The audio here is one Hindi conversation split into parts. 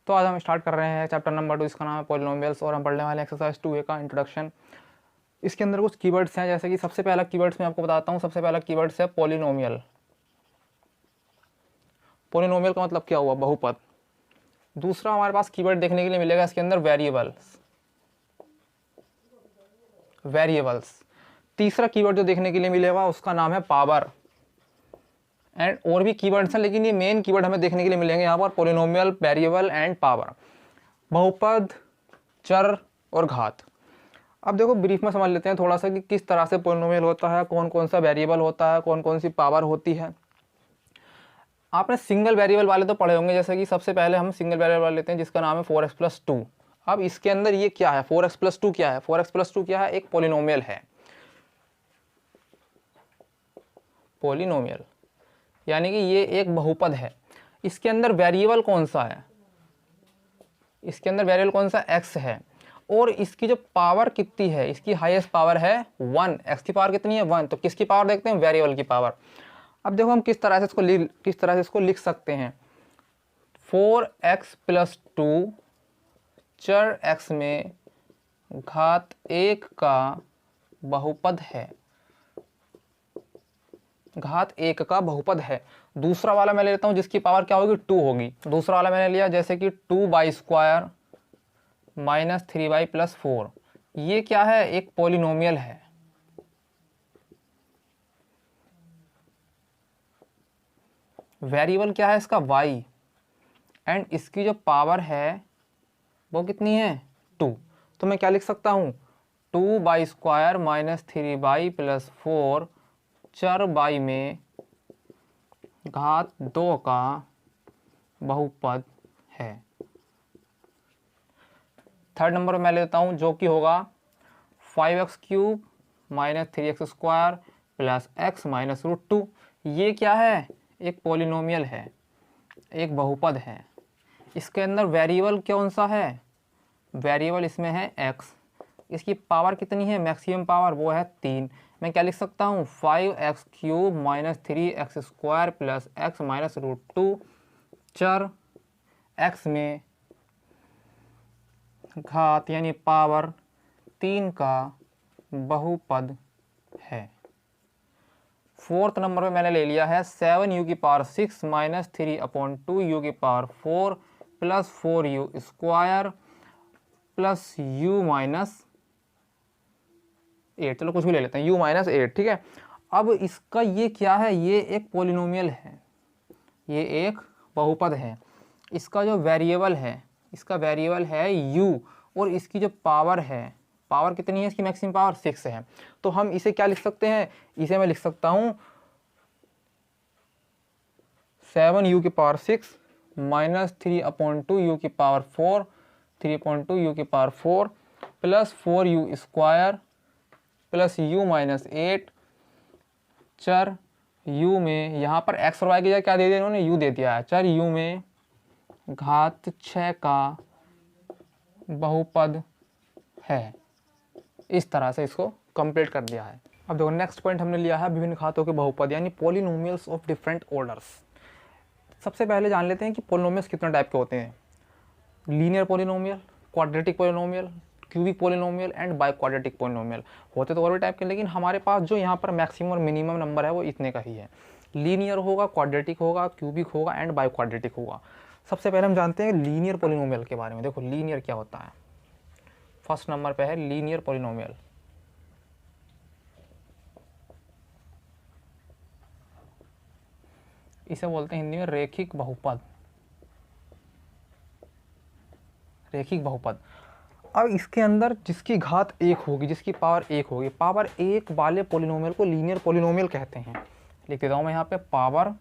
तो आज हम स्टार्ट कर रहे हैं चैप्टर नंबर 2, इसका नाम है पॉलिनोमियल्स, और हम पढ़ने वाले हैं एक्सरसाइज 2A का इंट्रोडक्शन। इसके अंदर कुछ कीवर्ड्स हैं, जैसे कि सबसे पहला कीवर्ड्स मैं आपको बताता हूँ। सबसे पहला कीवर्ड्स है पॉलिनोमियल। पॉलिनोमियल का मतलब क्या हुआ? बहुपद। दूसरा हमारे पास कीवर्ड देखने के लिए मिलेगा इसके अंदर वेरिएबल्स। वेरिएबल्स। तीसरा कीवर्ड जो देखने के लिए मिलेगा उसका नाम है पावर। एंड और भी कीवर्ड्स हैं, लेकिन ये मेन कीवर्ड हमें देखने के लिए मिलेंगे यहाँ पर, पॉलिनोमियल, वेरिएबल एंड पावर। बहुपद, चर और घात। अब देखो ब्रीफ में समझ लेते हैं थोड़ा सा कि किस तरह से पॉलिनोमियल होता है, कौन कौन सा वेरिएबल होता है, कौन कौन सी पावर होती है। आपने सिंगल वेरिएबल वाले तो पढ़े होंगे, जैसे कि सबसे पहले हम सिंगल वेरिएबल वाले लेते हैं जिसका नाम है 4x+2। अब इसके अंदर ये क्या है? 4x+2 क्या है? 4x+2 क्या है? एक पॉलिनोमियल है। पॉलिनोमियल यानी कि ये एक बहुपद है। इसके अंदर वेरिएबल कौन सा है? इसके अंदर वेरिएबल कौन सा? x है। और इसकी जो पावर कितनी है? इसकी हाईएस्ट पावर है 1। x की पावर कितनी है? 1। तो किसकी पावर देखते हैं? वेरिएबल की पावर। अब देखो हम किस तरह से इसको लिख सकते हैं। 4x+2 चर x में घात 1 का बहुपद है। घात 1 का बहुपद है। दूसरा वाला मैं ले लेता हूं जिसकी पावर क्या होगी? 2 होगी। दूसरा वाला मैंने लिया जैसे कि 2/² - 3y+4। ये क्या है? एक पॉलिनोमियल है। वेरिएबल क्या है इसका? y। एंड इसकी जो पावर है वो कितनी है? 2। तो मैं क्या लिख सकता हूँ? 2/² - 3y+4 चर y में घात 2 का बहुपद है। थर्ड नंबर मैं लेता हूँ जो कि होगा 5x³ - 3x² + x - √2। ये क्या है? एक पॉलिनोमियल है, एक बहुपद है। इसके अंदर वेरिएबल कौन सा है? वेरिएबल इसमें है x। इसकी पावर कितनी है? मैक्सिमम पावर वो है 3। मैं क्या लिख सकता हूँ? 5x³ - 3x² + x - √2 चर x में घात यानी पावर 3 का बहुपद है। फोर्थ नंबर पे मैंने ले लिया है 7u⁴ - 3/2u⁴ + 4u² + u - 8। चलो कुछ भी ले लेते हैं, u - 8। ठीक है। अब इसका ये क्या है? ये एक पॉलिनोमियल है, ये एक बहुपद है। इसका जो वेरिएबल है, इसका वेरिएबल है u, और इसकी जो पावर है, पावर कितनी है? इसकी मैक्सिमम पावर 6 है। तो हम इसे क्या लिख सकते हैं? इसे मैं लिख सकता हूँ 7u⁴ - 3/2u⁴ 3/2u⁴ + 4u² + u - 8 चर u में, यहाँ पर x और y की जगह क्या दे दिया इन्होंने? u दे दिया है। चर u में घात 6 का बहुपद है। इस तरह से इसको कंप्लीट कर दिया है। अब देखो नेक्स्ट पॉइंट हमने लिया है विभिन्न घातों के बहुपद यानी पॉलिनोमियल्स ऑफ डिफरेंट ऑर्डर्स। सबसे पहले जान लेते हैं कि पॉलिनोमियल्स कितने टाइप के होते हैं। Linear polynomial, quadratic polynomial, cubic polynomial and by quadratic polynomial. होते तो और भी टाइप के, लेकिन हमारे पास जो यहाँ पर मैक्सिमम और मिनिमम नंबर है वो इतने का ही है। लीनियर होगा, क्वाड्रेटिक होगा, क्यूबिक होगा एंड बाई क्वाड्रेटिक होगा। सबसे पहले हम जानते हैं लीनियर पॉलिनोमियल के बारे में। देखो लीनियर क्या होता है। फर्स्ट नंबर पे है लीनियर पॉलिनोमियल। इसे बोलते हैं हिंदी में रेखिक बहुपद। रेखिक बहुपद। अब इसके अंदर जिसकी घात 1 होगी, जिसकी पावर 1 होगी, पावर 1 वाले पॉलिनोमियल को लीनियर पॉलिनोमियल कहते हैं। लिख देता हूँ मैं यहाँ पे, पावर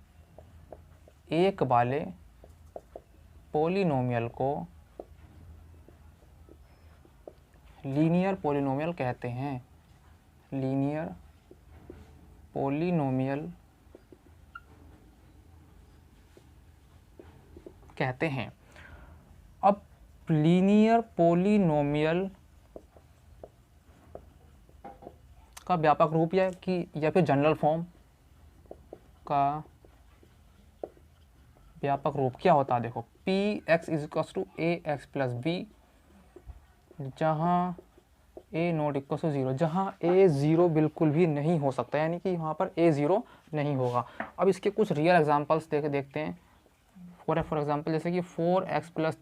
1 वाले पॉलिनोमियल को लीनियर पॉलिनोमियल कहते हैं। लीनियर पॉलिनोमियल कहते हैं। अब लीनियर पॉलिनोमियल का व्यापक रूप या फिर जनरल फॉर्म का व्यापक रूप क्या होता है, देखो P X is equal to A X plus B, जहाँ A not equal to zero, जहाँ ए ज़ीरो बिल्कुल भी नहीं हो सकता, यानी कि वहाँ पर ए ज़ीरो नहीं होगा। अब इसके कुछ रियल एग्जांपल्स देखते हैं। फॉर एग्जांपल जैसे कि 4x plus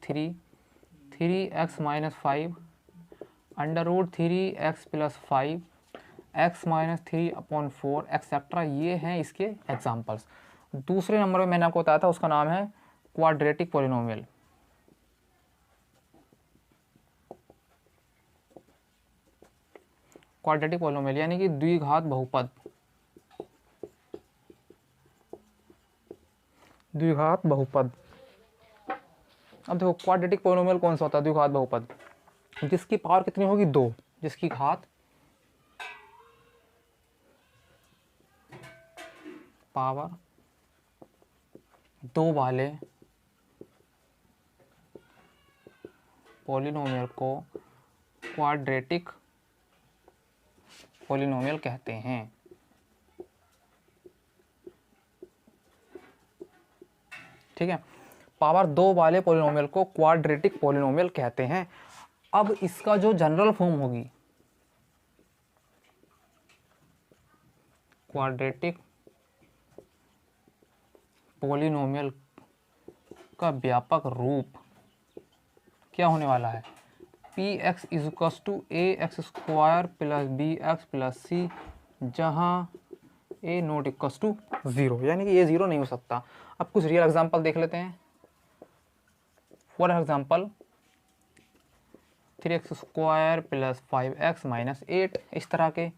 3x minus 5 under root 3x plus 5 x minus 3/4 etcetera, ये हैं इसके एग्जांपल्स। दूसरे नंबर में मैंने आपको बताया था, उसका नाम है क्वाड्रेटिक पॉलिनोमियल। क्वाड्रेटिक पॉलिनोमियल यानी कि द्विघात बहुपद, द्विघात बहुपद। अब देखो क्वाड्रेटिक पॉलिनोमियल कौन सा होता है, द्विघात बहुपद, जिसकी पावर कितनी होगी 2, जिसकी घात पावर 2 वाले पॉलिनोमियल को क्वाड्रेटिक पॉलिनोमियल कहते हैं। ठीक है, पावर 2 वाले पॉलिनोमियल को क्वाड्रेटिक पॉलिनोमियल कहते हैं। अब इसका जो जनरल फॉर्म होगी, क्वाड्रेटिक पॉलिनोमियल का व्यापक रूप क्या होने वाला है, P X is equal to A X square plus B X plus C, जहाँ A not equal to zero, यानी कि ये ज़ीरो नहीं हो सकता। अब कुछ रियल एग्जांपल देख लेते हैं। For example 3x square plus 5x minus 8, इस तरह के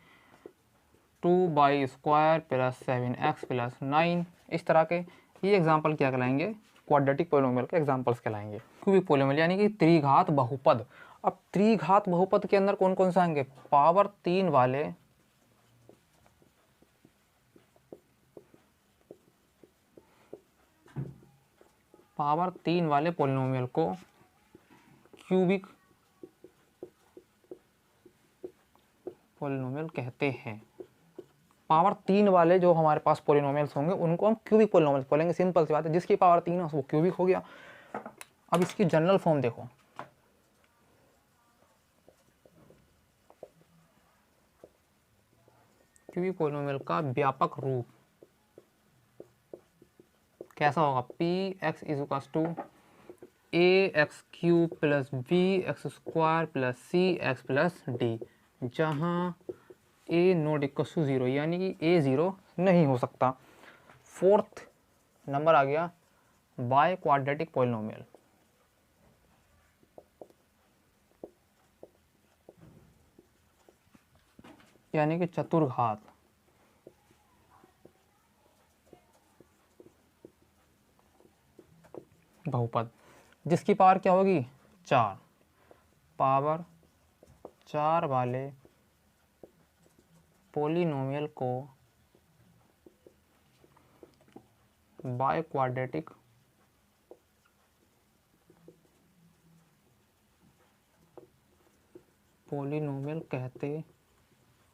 2y square plus 7x plus 9, इस तरह के। ये एग्जांपल क्या कहलाएंगे, क्वाड्रेटिक पॉलिनोमियल के एग्जांपल्स कहलाएंगे। क्यूबिक पॉलिनोमियल यानी कि त्रिघात बहुपद। अब त्रिघात बहुपद के अंदर कौन कौन से आएंगे, पावर 3 वाले पॉलिनोमियल को क्यूबिक पॉलिनोमियल कहते हैं। पावर 3 वाले जो हमारे पास पॉलिनोमियल्स होंगे उनको हम क्यूबिक पॉलिनोमियल्स बोलेंगे। सिंपल सी बात है, जिसकी पावर 3 है वो क्यूबिक हो गया। अब इसकी जनरल फॉर्म देखो, क्यूबिक पॉलिनोमियल का व्यापक रूप कैसा होगा, P X is equal to A X cube plus B X square plus C X plus D, जहाँ A not equal to zero, यानी कि ए ज़ीरो नहीं हो सकता। फोर्थ नंबर आ गया बाय क्वाड्रेटिक पॉलिनोमियल, यानी कि चतुर्घात बहुपद, जिसकी पावर क्या होगी 4, पावर 4 वाले पॉलिनोमियल को बाय क्वाड्रेटिक पॉलिनोमियल कहते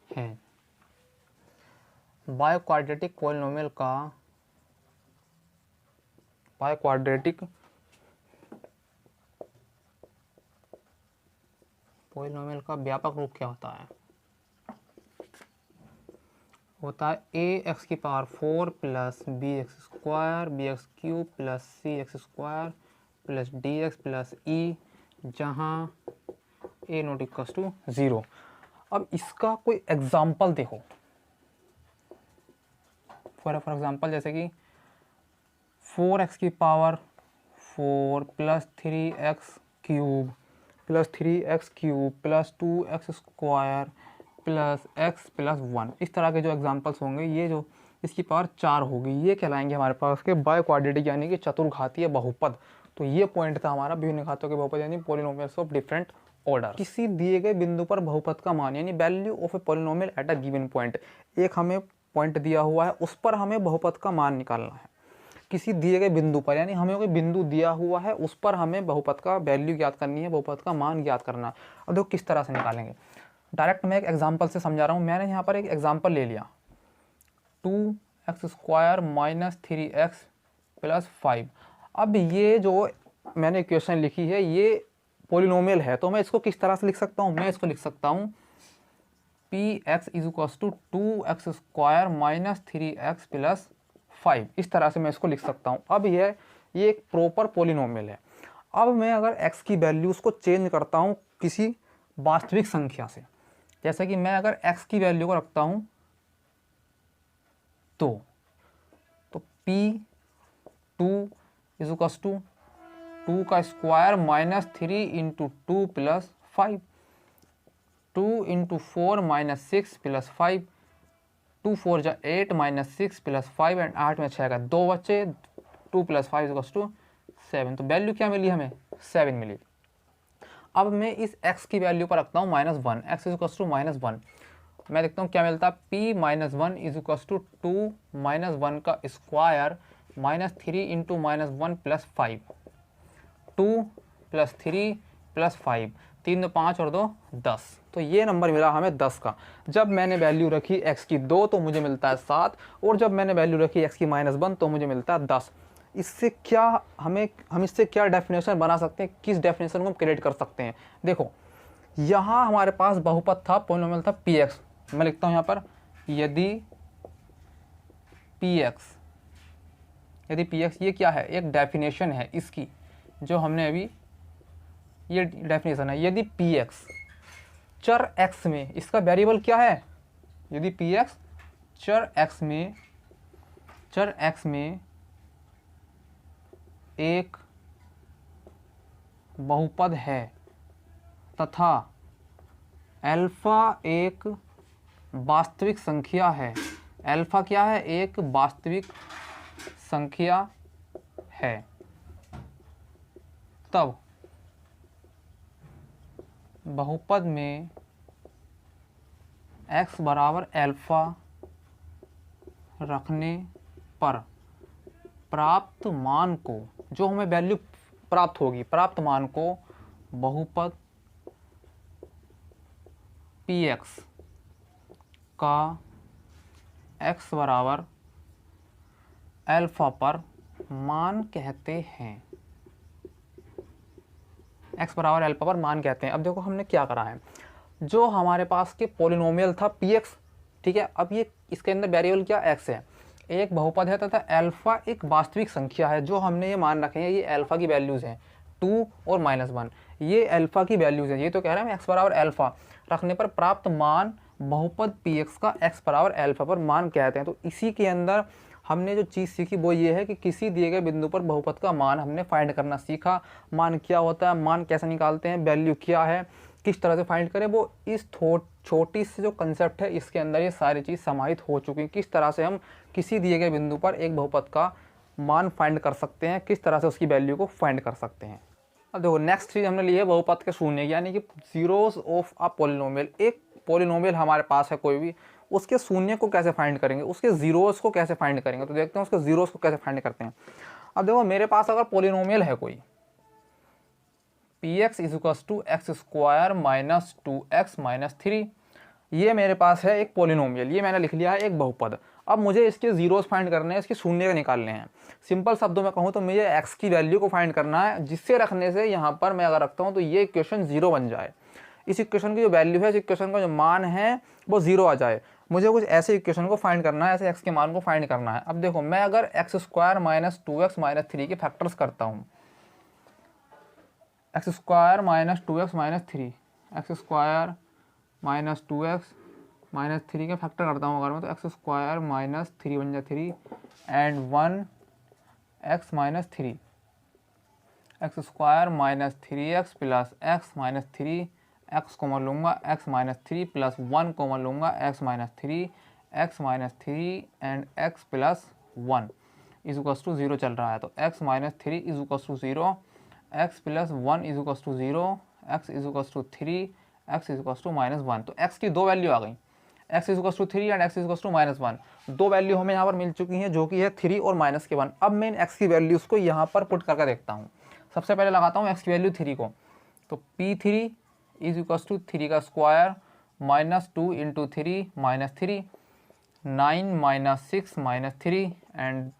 हैं। बाय क्वाड्रेटिक पॉलिनोमियल का व्यापक रूप क्या होता है, होता है ए एक्स की power 4 plus B X square B X cube plus C X square plus D X plus E, जहाँ A not equal to zero. अब इसका कोई एग्जाम्पल देखो, फॉर एग्जाम्पल जैसे कि 4x की power 4 plus 3x cube plus 2x square plus x plus 1, इस तरह के जो एग्जांपल्स होंगे, ये जो इसकी पावर 4 होगी, ये कहलाएंगे हमारे पास के बाय क्वाड्रेटिक यानी कि चतुर्घातीय बहुपद। तो ये पॉइंट था हमारा विभिन्न घातों के बहुपद यानी पॉलिनोमियल्स ऑफ डिफरेंट ऑर्डर। किसी दिए गए बिंदु पर बहुपद का मान यानी value of a polynomial at a given point, एक हमें पॉइंट दिया हुआ है, उस पर हमें बहुपद का मान निकालना है। किसी दिए गए बिंदु पर, यानी हमें कोई बिंदु दिया हुआ है, उस पर हमें बहुपद का वैल्यू ज्ञात करनी है, बहुपद का मान ज्ञात करना है। अब देखो किस तरह से निकालेंगे, डायरेक्ट मैं एक एग्जांपल से समझा रहा हूँ। मैंने यहाँ पर एक एग्जांपल ले लिया, 2x square minus 3x plus 5। अब ये जो मैंने इक्वेशन लिखी है ये पॉलिनोमियल है, तो मैं इसको किस तरह से लिख सकता हूँ, मैं इसको लिख सकता हूँ P X is equals to 2x² minus 3x plus 5। इस तरह से मैं इसको लिख सकता हूँ। अब ये एक प्रॉपर पॉलिनोमियल है। अब मैं अगर x की वैल्यूज़ को चेंज करता हूँ किसी वास्तविक संख्या से, जैसे कि मैं अगर x की वैल्यू को रखता हूँ तो P2 इज इक्वल्स टू 2 का square minus 3 into 2 plus 5, 2 into 4 minus 6 plus 5, 2 4 जा 8 माइनस 6 प्लस 5 एंड 8 में 6 का 2 बच्चे, 2 प्लस 5 इक्वल्स टू 7। तो वैल्यू क्या मिली हमें, 7 मिली। अब मैं इस x की वैल्यू पर रखता हूँ -1, x इज इक्वल्स टू -1। मैं देखता हूँ क्या मिलता है, p minus 1 is equals to 2 minus 1 का square minus 3 into -1 plus 5, 2 plus 3 plus 5, 3 2 5 और 2 10। तो ये नंबर मिला हमें 10 का। जब मैंने वैल्यू रखी x की 2 तो मुझे मिलता है 7, और जब मैंने वैल्यू रखी x की -1 तो मुझे मिलता है 10। इससे क्या हम इससे क्या डेफिनेशन बना सकते हैं, किस डेफिनेशन को हम क्रिएट कर सकते हैं। देखो यहाँ हमारे पास बहुपद था, पॉलिनोमियल था px। मैं लिखता हूँ यहाँ पर यदि px ये क्या है, एक डेफिनेशन है इसकी जो हमने अभी, ये डेफिनेशन है। यदि px चर x में, इसका वेरिएबल क्या है, यदि px चर x में एक बहुपद है तथा अल्फा एक वास्तविक संख्या है, अल्फा क्या है, एक वास्तविक संख्या है, तब बहुपद में x बराबर अल्फा रखने पर प्राप्त मान को, जो हमें वैल्यू प्राप्त होगी, प्राप्त मान को बहुपद px का x बराबर अल्फा पर मान कहते हैं, x बराबर अल्फा पर मान कहते हैं। अब देखो हमने क्या करा है, जो हमारे पास के पॉलिनोमियल था px, ठीक है, अब ये इसके अंदर वेरिएबल क्या x है, एक बहुपद है तथा अल्फा एक वास्तविक संख्या है, जो हमने ये मान रखे हैं, ये अल्फा की वैल्यूज़ हैं 2 और -1, ये अल्फा की वैल्यूज़ हैं। ये तो कह रहे हैं x बराबर अल्फा रखने पर प्राप्त मान बहुपद px का x बराबर अल्फा पर मान कहते हैं। तो इसी के अंदर हमने जो चीज़ सीखी वो ये है कि किसी दिए गए बिंदु पर बहुपद का मान हमने फाइंड करना सीखा। मान क्या होता है, मान कैसे निकालते हैं, वैल्यू क्या है, किस तरह से फाइंड करें, वो इस छोटी सी जो कंसेप्ट है इसके अंदर ये सारी चीज़ समाहित हो चुकी हैं। किस तरह से हम किसी दिए गए बिंदु पर एक बहुपद का मान फाइंड कर सकते हैं, किस तरह से उसकी वैल्यू को फाइंड कर सकते हैं। अब देखो नेक्स्ट चीज़ हमने ली है बहुपद के शून्य, यानी कि जीरोस ऑफ अ पॉलिनोमियल। एक पॉलिनोमियल हमारे पास है कोई भी, उसके शून्य को कैसे फाइंड करेंगे, उसके जीरोस को कैसे फाइंड करेंगे। तो देखते हैं उसके जीरोस को कैसे फाइंड करते हैं। अब देखो मेरे पास अगर पॉलिनोमियल है कोई px is equals to x² minus 2x minus 3, ये मेरे पास है एक पॉलिनोमियल, ये मैंने लिख लिया है एक बहुपद। अब मुझे इसके जीरोस फाइंड करने हैं, इसके शून्य का निकालने हैं। सिंपल शब्दों में कहूँ तो मुझे x की वैल्यू को फाइंड करना है, जिससे रखने से यहाँ पर मैं अगर रखता हूँ तो ये इक्वेशन 0 बन जाए। इस इक्वेशन की जो वैल्यू है, इस इक्वेशन का जो मान है वो 0 आ जाए। मुझे कुछ ऐसे इक्वेशन को फाइंड करना है, ऐसे x के मान को फाइंड करना है। अब देखो मैं अगर x² माइनस 2x माइनस 3 के फैक्टर्स करता हूँ, x² minus 2x minus 3, x² minus 2x minus 3 के फैक्टर करता हूँ अगर मैं, तो x² माइनस 3 बन जाए 3 and 1x minus 3, x² minus 3x plus x minus 3, x common लूँगा x माइनस 3 प्लस 1 कॉमन लूँगा x minus 3, x minus 3 and x plus 1 is equals to 0 चल रहा है। तो x minus 3 is equals to 0, x plus 1 is equals to 0, x is equals to 3, x is equals to -1। तो x की दो वैल्यू आ गई, x is equals to 3 and x is equals to -1। दो वैल्यू हमें यहाँ पर मिल चुकी हैं, जो कि है 3 और -1। अब मैं इन x की वैल्यूज़ को यहाँ पर पुट करके देखता हूँ। सबसे पहले लगाता हूँ x की वैल्यू 3 को, तो p3 इज इक्वल्स टू 3 का square minus 2 into 3 minus 3, 9 minus 6 minus 3 and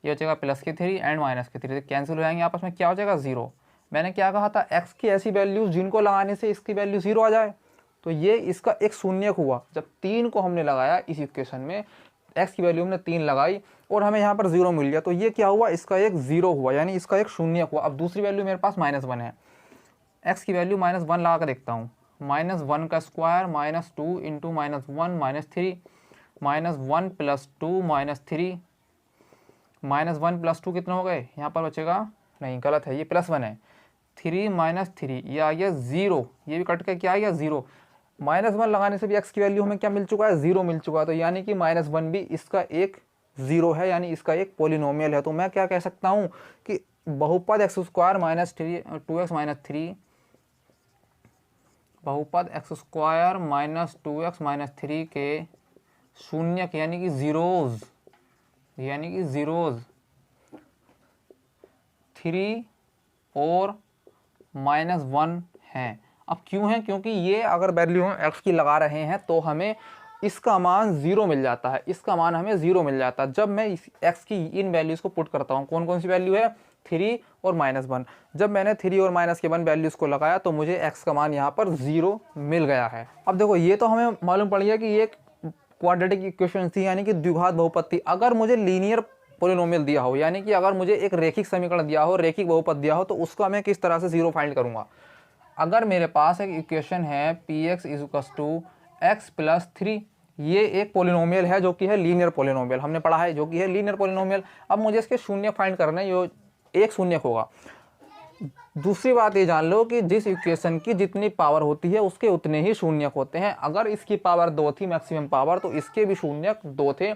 ये हो जाएगा प्लस के 3 एंड माइनस के 3, कैंसिल हो जाएंगे आपस में, क्या हो जाएगा 0। मैंने क्या कहा था, x की ऐसी वैल्यूज जिनको लगाने से इसकी वैल्यू 0 आ जाए, तो ये इसका एक शून्यक हुआ। जब 3 को हमने लगाया इस इक्वेशन में, x की वैल्यू हमने 3 लगाई और हमें यहाँ पर 0 मिल गया, तो ये क्या हुआ, इसका एक 0 हुआ, यानी इसका एक शून्यक हुआ। अब दूसरी वैल्यू मेरे पास -1 है, x की वैल्यू -1 लगा कर देखता हूँ, -1 का स्क्वायर -2 इंटू -1 -3, -1 + 2 -3, -1 + 2 कितना हो गए, यहाँ पर बचेगा, नहीं गलत है, ये +1 है, 3 - 3 ये आ गया 0, ये भी कट के क्या आ गया 0। -1 लगाने से भी x की वैल्यू हमें क्या मिल चुका है, 0 मिल चुका है, तो यानी कि -1 भी इसका एक 0 है, यानी इसका एक पॉलिनोमियल है। तो मैं क्या कह सकता हूँ कि बहुपद x² - 2x - 3, बहुपद x² - 2x - 3 के शून्यक यानी कि जीरोज, 3 और -1 हैं। अब क्यों है, क्योंकि ये अगर वैल्यू हम x की लगा रहे हैं तो हमें इसका मान 0 मिल जाता है, इसका मान हमें 0 मिल जाता है जब मैं इस x की इन वैल्यूज़ को पुट करता हूँ। कौन कौन सी वैल्यू है, 3 और -1। जब मैंने 3 और -1 वैल्यूज़ को लगाया तो मुझे x का मान यहाँ पर 0 मिल गया है। अब देखो ये तो हमें मालूम पड़ गया कि ये क्वाड्रेटिक इक्वेशन थी, यानी कि द्विघात बहुपद थी। अगर मुझे लीनियर पॉलिनोमियल दिया हो, यानी कि अगर मुझे एक रेखिक समीकरण दिया हो, रेखिक बहुपद दिया हो, तो उसका मैं किस तरह से 0 फाइंड करूंगा। अगर मेरे पास एक इक्वेशन है px = x + 3, ये एक पॉलिनोमियल है जो कि है लीनियर पॉलिनोमियल, हमने पढ़ा है जो कि है लीनियर पॉलिनोमियल। अब मुझे इसके शून्य फाइंड करना है, जो एक शून्य होगा। दूसरी बात ये जान लो कि जिस इक्वेशन की जितनी पावर होती है उसके उतने ही शून्यक होते हैं। अगर इसकी पावर 2 थी मैक्सिमम पावर, तो इसके भी शून्यक 2 थे।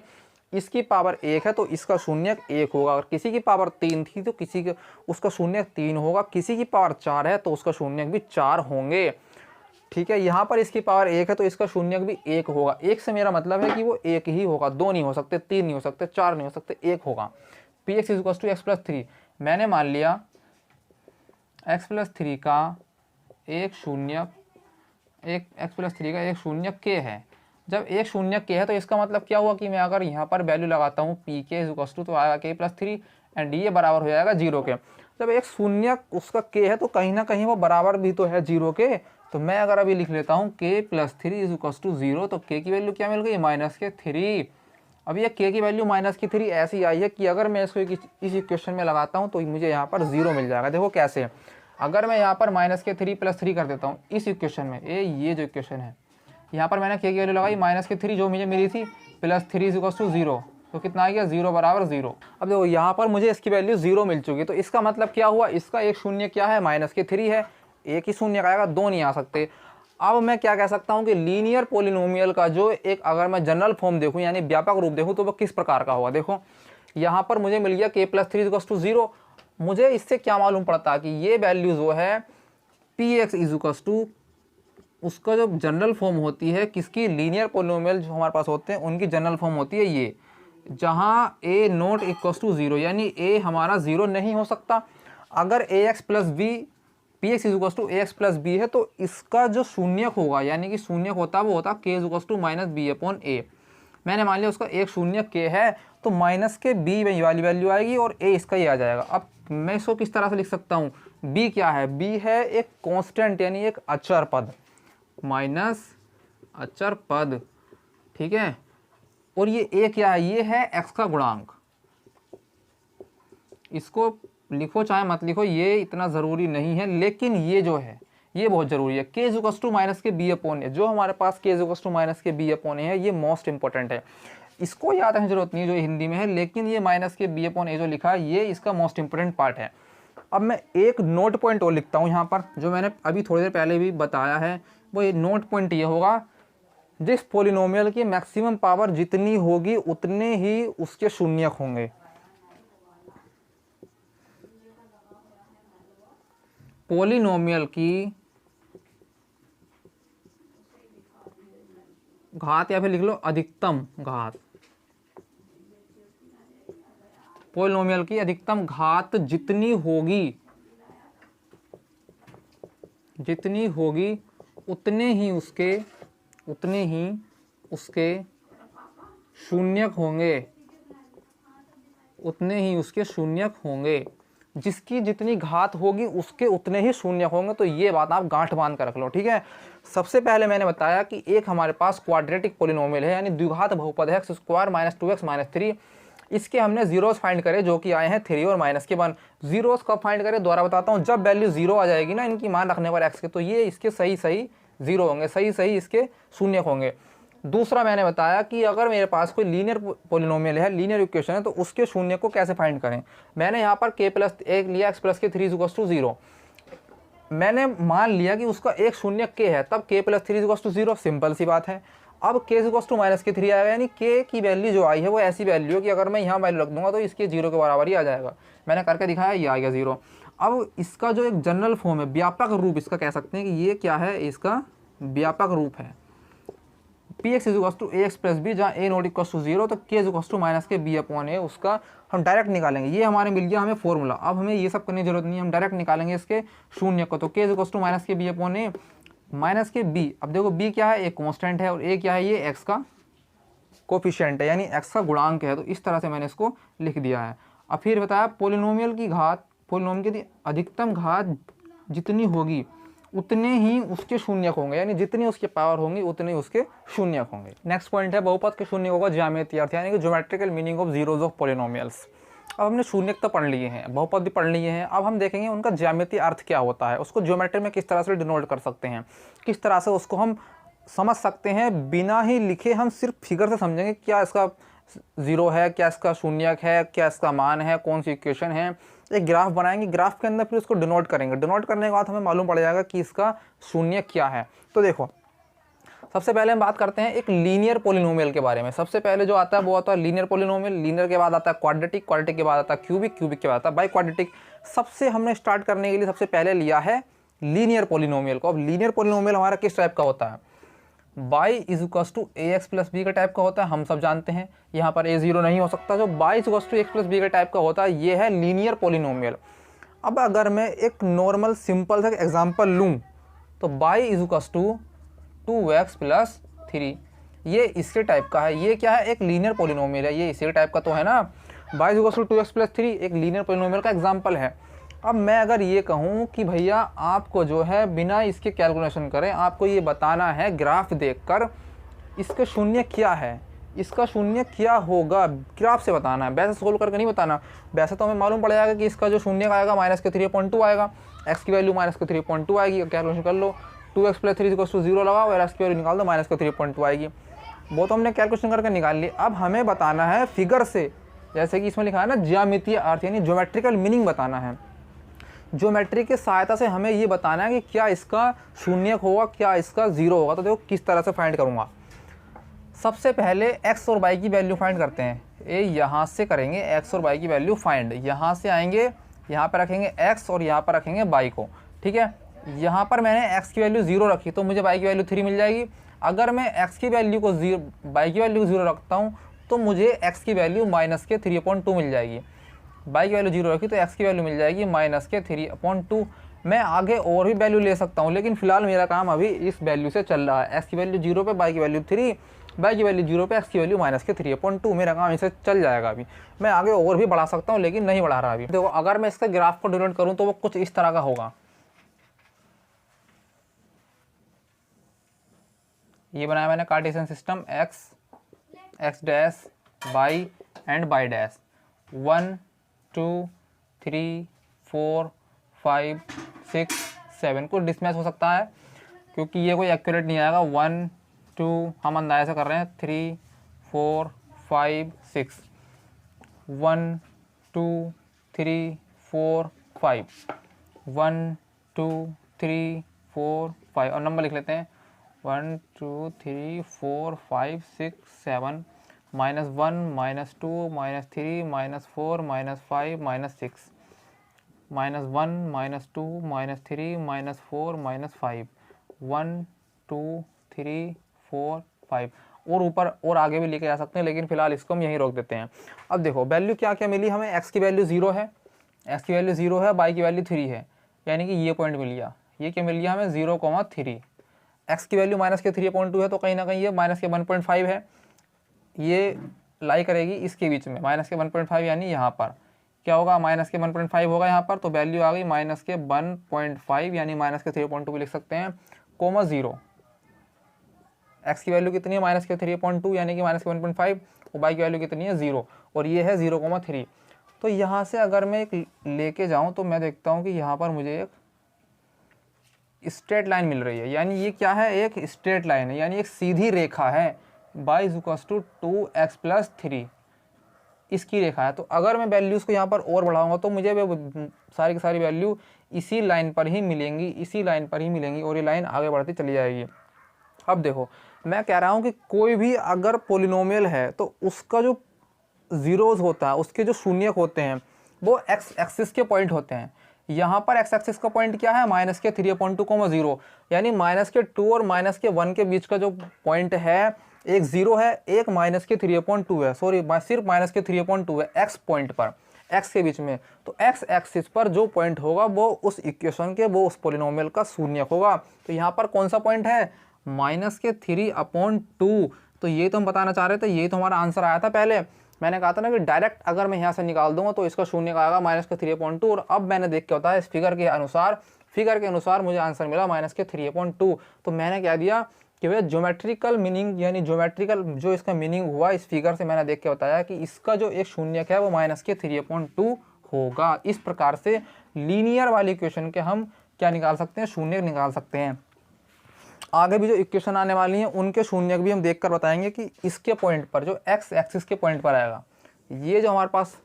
इसकी पावर 1 है तो इसका शून्यक 1 होगा। अगर किसी की पावर 3 थी तो किसी के उसका शून्यक 3 होगा। किसी की पावर 4 है तो उसका शून्यक भी 4 होंगे। ठीक है, यहाँ पर इसकी पावर 1 है तो इसका शून्यक भी 1 होगा। 1 से मेरा मतलब है कि वो 1 ही होगा, 2 नहीं हो सकते, 3 नहीं हो सकते, 4 नहीं हो सकते, 1 होगा। px = x + 3, मैंने मान लिया x + 3 का एक शून्यक, x + 3 का एक शून्यक k है। जब एक शून्यक k है तो इसका मतलब क्या हुआ कि मैं अगर यहाँ पर वैल्यू लगाता हूँ pk = तो आएगा k + 3 एंड ये बराबर हो जाएगा 0 के। जब एक शून्यक उसका k है तो कहीं ना कहीं वो बराबर भी तो है 0 के। तो मैं अगर अभी लिख लेता हूँ k + 3 = 0, तो k की वैल्यू क्या मिल गई, -3। अब ये k की वैल्यू -3 ऐसी आई है कि अगर मैं इसको इस इक्वेशन में लगाता हूँ तो मुझे यहाँ पर 0 मिल जाएगा। देखो कैसे, अगर मैं यहाँ पर -3 + 3 कर देता हूँ इस इक्वेशन में, ये जो इक्वेशन है, यहाँ पर मैंने k की वैल्यू लगाई -3 जो मुझे मिली थी, +3 = 0, तो कितना आ गया, 0 = 0। अब देखो यहाँ पर मुझे इसकी वैल्यू 0 मिल चुकी, तो इसका मतलब क्या हुआ, इसका एक शून्य क्या है, -3 है, एक ही शून्य आएगा, 2 नहीं आ सकते। अब मैं क्या कह सकता हूँ कि लीनियर पॉलिनोमियल का जो एक अगर मैं जनरल फॉर्म देखूँ यानी व्यापक रूप देखूँ तो वो किस प्रकार का होगा। देखो यहाँ पर मुझे मिल गया k + 3 = 0। मुझे इससे क्या मालूम पड़ता कि ये वैल्यू जो है px = उसका जो जनरल फॉर्म होती है किसकी, लीनियर पॉलिनोमियल जो हमारे पास होते हैं उनकी जनरल फॉर्म होती है ये, जहाँ a ≠ 0, यानी a हमारा 0 नहीं हो सकता। अगर ax + b px = ax + b है तो इसका जो शून्यक होगा, यानी कि शून्यक होता वो होता k = -b/a। मैंने मान लिया उसका एक शून्यक k है तो माइनस के b वाली वैल्यू आएगी और a इसका ही आ जाएगा। अब मैं इसको किस तरह से लिख सकता हूँ, b क्या है, b है एक कांस्टेंट यानी एक अचर पद, माइनस अचर पद, ठीक है। और ये a क्या है, ये है x का गुणांक। इसको लिखो चाहे मत लिखो, ये इतना ज़रूरी नहीं है, लेकिन ये जो है ये बहुत ज़रूरी है। k = -b/a, जो हमारे पास k = -b/a है, ये मोस्ट इंपॉर्टेंट है। इसको याद रखने की जरूरत नहीं जो हिंदी में है, लेकिन ये -b/a जो लिखा है ये इसका मोस्ट इंपॉर्टेंट पार्ट है। अब मैं एक नोट पॉइंट और लिखता हूँ यहाँ पर, जो मैंने अभी थोड़ी देर पहले भी बताया है। वो ये नोट पॉइंट ये होगा, जिस पॉलिनोमियल की मैक्सिमम पावर जितनी होगी उतने ही उसके शून्यक होंगे। पॉलिनोमियल की घात, या फिर लिख लो अधिकतम घात, पॉलिनोमियल की अधिकतम घात जितनी होगी उतने ही उसके शून्यक होंगे। उतने ही उसके शून्यक होंगे। जिसकी जितनी घात होगी उसके उतने ही शून्यक होंगे। तो ये बात आप गांठ बांध कर रख लो, ठीक है। सबसे पहले मैंने बताया कि एक हमारे पास क्वाड्रेटिक पोलिनोमियल है, यानी द्विघात बहुपद है x square minus 2x minus 3। इसके हमने जीरोस फाइंड करे जो कि आए हैं 3 और माइनस के 1। जीरोस कब फाइंड करें, दोबारा बताता हूँ, जब वैल्यू 0 आ जाएगी ना इनकी मान रखने पर एक्स के, तो ये इसके सही सही 0 होंगे, सही सही इसके शून्यक होंगे। दूसरा मैंने बताया कि अगर मेरे पास कोई लीनियर पोलिनोमियल है, लीनियर इक्वेशन है, तो उसके शून्य को कैसे फाइंड करें। मैंने यहाँ पर k प्लस 1 लिया, x प्लस के 3 = 0। मैंने मान लिया कि उसका एक शून्य k है, तब k प्लस 3 = 0, सिंपल सी बात है। अब k = माइनस के 3 आएगा, यानी k की वैल्यू जो आई है वो ऐसी वैल्यू है कि अगर मैं यहाँ वैल्यू रख दूंगा तो इसके 0 के बराबर ही आ जाएगा। मैंने करके दिखाया, ये आ गया 0। अब इसका जो एक जनरल फॉर्म है, व्यापक रूप इसका कह सकते हैं कि ये क्या है, इसका व्यापक रूप है px = ax प्लस बी, जहाँ a ≠ = 0, तो k = माइनस के b/a, उसका हम डायरेक्ट निकालेंगे। ये हमारे मिल गया हमें फॉर्मूला। अब हमें ये सब करने की जरूरत नहीं है, हम डायरेक्ट निकालेंगे इसके शून्य को। तो k = माइनस के b/a माइनस के b। अब देखो b क्या है, एक कांस्टेंट है, और a क्या है, ये x का कोफिशिएंट है, यानी x का गुणांक है। तो इस तरह से मैंने इसको लिख दिया है। अब फिर बताया पोलिनोमियल की घात, पोलिनोमियल की अधिकतम घात जितनी होगी उतने ही उसके शून्यक होंगे, यानी जितनी उसकी पावर होंगी उतने ही उसके शून्यक होंगे। नेक्स्ट पॉइंट है बहुपद के शून्यकों का ज्यामितीय अर्थ, यानी कि geometrical meaning of zeros of polynomials. अब हमने शून्यक तो पढ़ लिए हैं, बहुपद भी पढ़ लिए हैं, अब हम देखेंगे उनका ज्यामितीय अर्थ क्या होता है, उसको ज्योमेट्री में किस तरह से डिनोट कर सकते हैं, किस तरह से उसको हम समझ सकते हैं। बिना ही लिखे हम सिर्फ फिगर से समझेंगे, क्या इसका 0 है, क्या इसका शून्यक है, क्या इसका मान है, कौन सी इक्वेशन है। एक ग्राफ बनाएंगे, ग्राफ के अंदर फिर उसको डिनोट करेंगे, डिनोट करने के बाद हमें मालूम पड़ जाएगा कि इसका शून्यक क्या है। तो देखो, सबसे पहले हम बात करते हैं एक लीनियर पोलिनोमियल के बारे में। सबसे पहले जो आता है वो आता है लीनियर पोलिनोमियल, लीनियर के बाद आता है क्वाड्रेटिक, क्वाड्रेटिक के बाद आता है क्यूबिक, क्यूबिक के बाद आता है बाई क्वाड्रेटिक। सबसे हमने स्टार्ट करने के लिए सबसे पहले लिया है लीनियर पोलिनोमियल को। अब लीनियर पोलिनोमियल हमारा किस टाइप का होता है, y = ax प्लस बी का टाइप का होता है, हम सब जानते हैं। यहाँ पर a0 नहीं हो सकता, जो y = x प्लस बी का टाइप का होता है ये है लीनियर पोलिनोमियल। अब अगर मैं एक नॉर्मल सिंपल सा एग्जांपल लूँ तो y = 2x प्लस 3, ये इसके टाइप का है। ये क्या है, एक लीनियर पोलिनोमियल है, ये इसी टाइप का तो है ना। y = 2x प्लस 3 एक लीनियर पोलिनोमियल का एग्जाम्पल है। अब मैं अगर ये कहूँ कि भैया आपको जो है बिना इसके कैलकुलेशन करें आपको ये बताना है ग्राफ देखकर इसका शून्य क्या है, इसका शून्य क्या होगा, ग्राफ से बताना है, वैसे सोल्व करके नहीं बताना। वैसे तो हमें मालूम पड़ जाएगा कि इसका जो शून्य आएगा माइनस के 3.2 आएगा, x की वैल्यू माइनस के 3.2 आएगी, कैलकुलेशन कर लो, 2x प्लस 3 = 0 लगाओ और x की वैल्यू निकाल दो, माइनस के 3.2 आएगी। वो तो हमने कैलकुलेशन करके निकाल ली। अब हमें बताना है फिगर से, जैसे कि इसमें लिखा है ना ज्यामितीय अर्थ, यानी ज्योमेट्रिकल मीनिंग बताना है। ज्योमेट्री की सहायता से हमें ये बताना है कि क्या इसका शून्यक होगा, क्या इसका 0 होगा। तो देखो किस तरह से फाइंड करूँगा। सबसे पहले x और y की वैल्यू फाइंड करते हैं। ये यहाँ से करेंगे x और y की वैल्यू फाइंड, यहाँ से आएंगे, यहाँ पर रखेंगे x और यहाँ पर रखेंगे y को, ठीक है। यहाँ पर मैंने x की वैल्यू 0 रखी तो मुझे y की वैल्यू 3 मिल जाएगी। अगर मैं x की वैल्यू को 0, y की वैल्यू 0 रखता हूँ तो मुझे x की वैल्यू माइनस के 3.2 मिल जाएगी। y की वैल्यू 0 रखी तो x की वैल्यू मिल जाएगी माइनस के 3.2। मैं आगे और भी वैल्यू ले सकता हूँ, लेकिन फिलहाल मेरा काम अभी इस वैल्यू से चल रहा है। x की वैल्यू 0 पे, y की वैल्यू 3, y की वैल्यू 0 पे, x की वैल्यू माइनस के 3.2। मेरा काम इसे चल जाएगा। अभी मैं आगे और भी बढ़ा सकता हूँ लेकिन नहीं बढ़ा रहा अभी। देखो अगर मैं इसका ग्राफ को डिनोट करूँ तो वो कुछ इस तरह का होगा। ये बनाया मैंने Cartesian system, x dash y and y dash, 1 2 3 4 5 6 7। कुछ डिसमैच हो सकता है क्योंकि ये कोई एक्यूरेट नहीं आएगा। 1 2 हम अंदाजा से कर रहे हैं, 3 4 5 6, 1 2 3 4 5, 1 2 3 4 5 और नंबर लिख लेते हैं 1 2 3 4 5 6 7, -1 -2 -3 -4 -5 -6, -1 -2 -3 -4 -5, 1 2 3 4 5 और ऊपर और आगे भी लेके जा सकते हैं, लेकिन फिलहाल इसको हम यहीं रोक देते हैं। अब देखो वैल्यू क्या क्या मिली हमें, x की वैल्यू 0 है, x की वैल्यू 0 है, y की वैल्यू 3 है, यानी कि ये पॉइंट मिल गया। ये क्या मिल गया हमें 0,3। x की वैल्यू माइनस के 3.2 है तो कहीं ना कहीं ये माइनस के 1.5 है। ये लाई करेगी इसके बीच में, माइनस के 1.5 यानी यहाँ पर क्या होगा, माइनस के 1.5 होगा यहाँ पर, तो वैल्यू आ गई माइनस के 1.5 यानी माइनस के 3.2 भी लिख सकते हैं, कोमा 0। एक्स की वैल्यू कितनी है, माइनस के 3.2 यानी कि माइनस के 1.5, और वाई की वैल्यू कितनी है 0, और ये है 0,3। तो यहाँ से अगर मैं एक लेके जाऊँ तो मैं देखता हूँ कि यहाँ पर मुझे एक स्ट्रेट लाइन मिल रही है, यानी ये क्या है, एक स्ट्रेट लाइन है, यानी एक सीधी रेखा है, y equals to 2x plus 3 इसकी रेखा है। तो अगर मैं वैल्यूज़ को यहाँ पर और बढ़ाऊंगा तो मुझे वो सारी की सारी वैल्यू इसी लाइन पर ही मिलेंगी, इसी लाइन पर ही मिलेंगी, और ये लाइन आगे बढ़ती चली जाएगी। अब देखो मैं कह रहा हूँ कि कोई भी अगर पोलिनोमियल है तो उसका जो ज़ीरोज़ होता है, उसके जो शून्यक होते हैं वो एक्स एक्सिस के पॉइंट होते हैं। यहाँ पर एक्स एक्सिस का पॉइंट क्या है, माइनस के 3.2, 0, यानी माइनस के 2 और माइनस के 1 के बीच का जो पॉइंट है, एक 0 है, एक माइनस के 3.2 है, सॉरी सिर्फ माइनस के 3.2 है एक्स पॉइंट पर, एक्स के बीच में। तो एक्स एक्सिस पर जो पॉइंट होगा वो उस इक्वेशन के, वो उस पोलिनोमियल का शून्यक होगा। तो यहाँ पर कौन सा पॉइंट है, माइनस के 3/2। तो ये तो हम बताना चाह रहे थे, ये तो हमारा आंसर आया था पहले। मैंने कहा था ना कि डायरेक्ट अगर मैं यहाँ से निकाल दूंगा तो इसका शून्य आएगा माइनस के 3.2, और अब मैंने देख के होता है इस फिगर के अनुसार मुझे आंसर मिला माइनस के 3.2। तो मैंने क्या दिया कि भैया ज्योमेट्रिकल मीनिंग, यानी ज्योमेट्रिकल जो इसका मीनिंग हुआ इस फिगर से मैंने देख के बताया कि इसका जो एक शून्यक है वो माइनस के 3.2 होगा। इस प्रकार से लीनियर वाली इक्वेशन के हम क्या निकाल सकते हैं, शून्यक निकाल सकते हैं। आगे भी जो इक्वेशन आने वाली हैं उनके शून्यक भी हम देखकर बताएंगे कि इसके पॉइंट पर, जो एक्स एक्सिस के पॉइंट पर आएगा, ये जो हमारे पास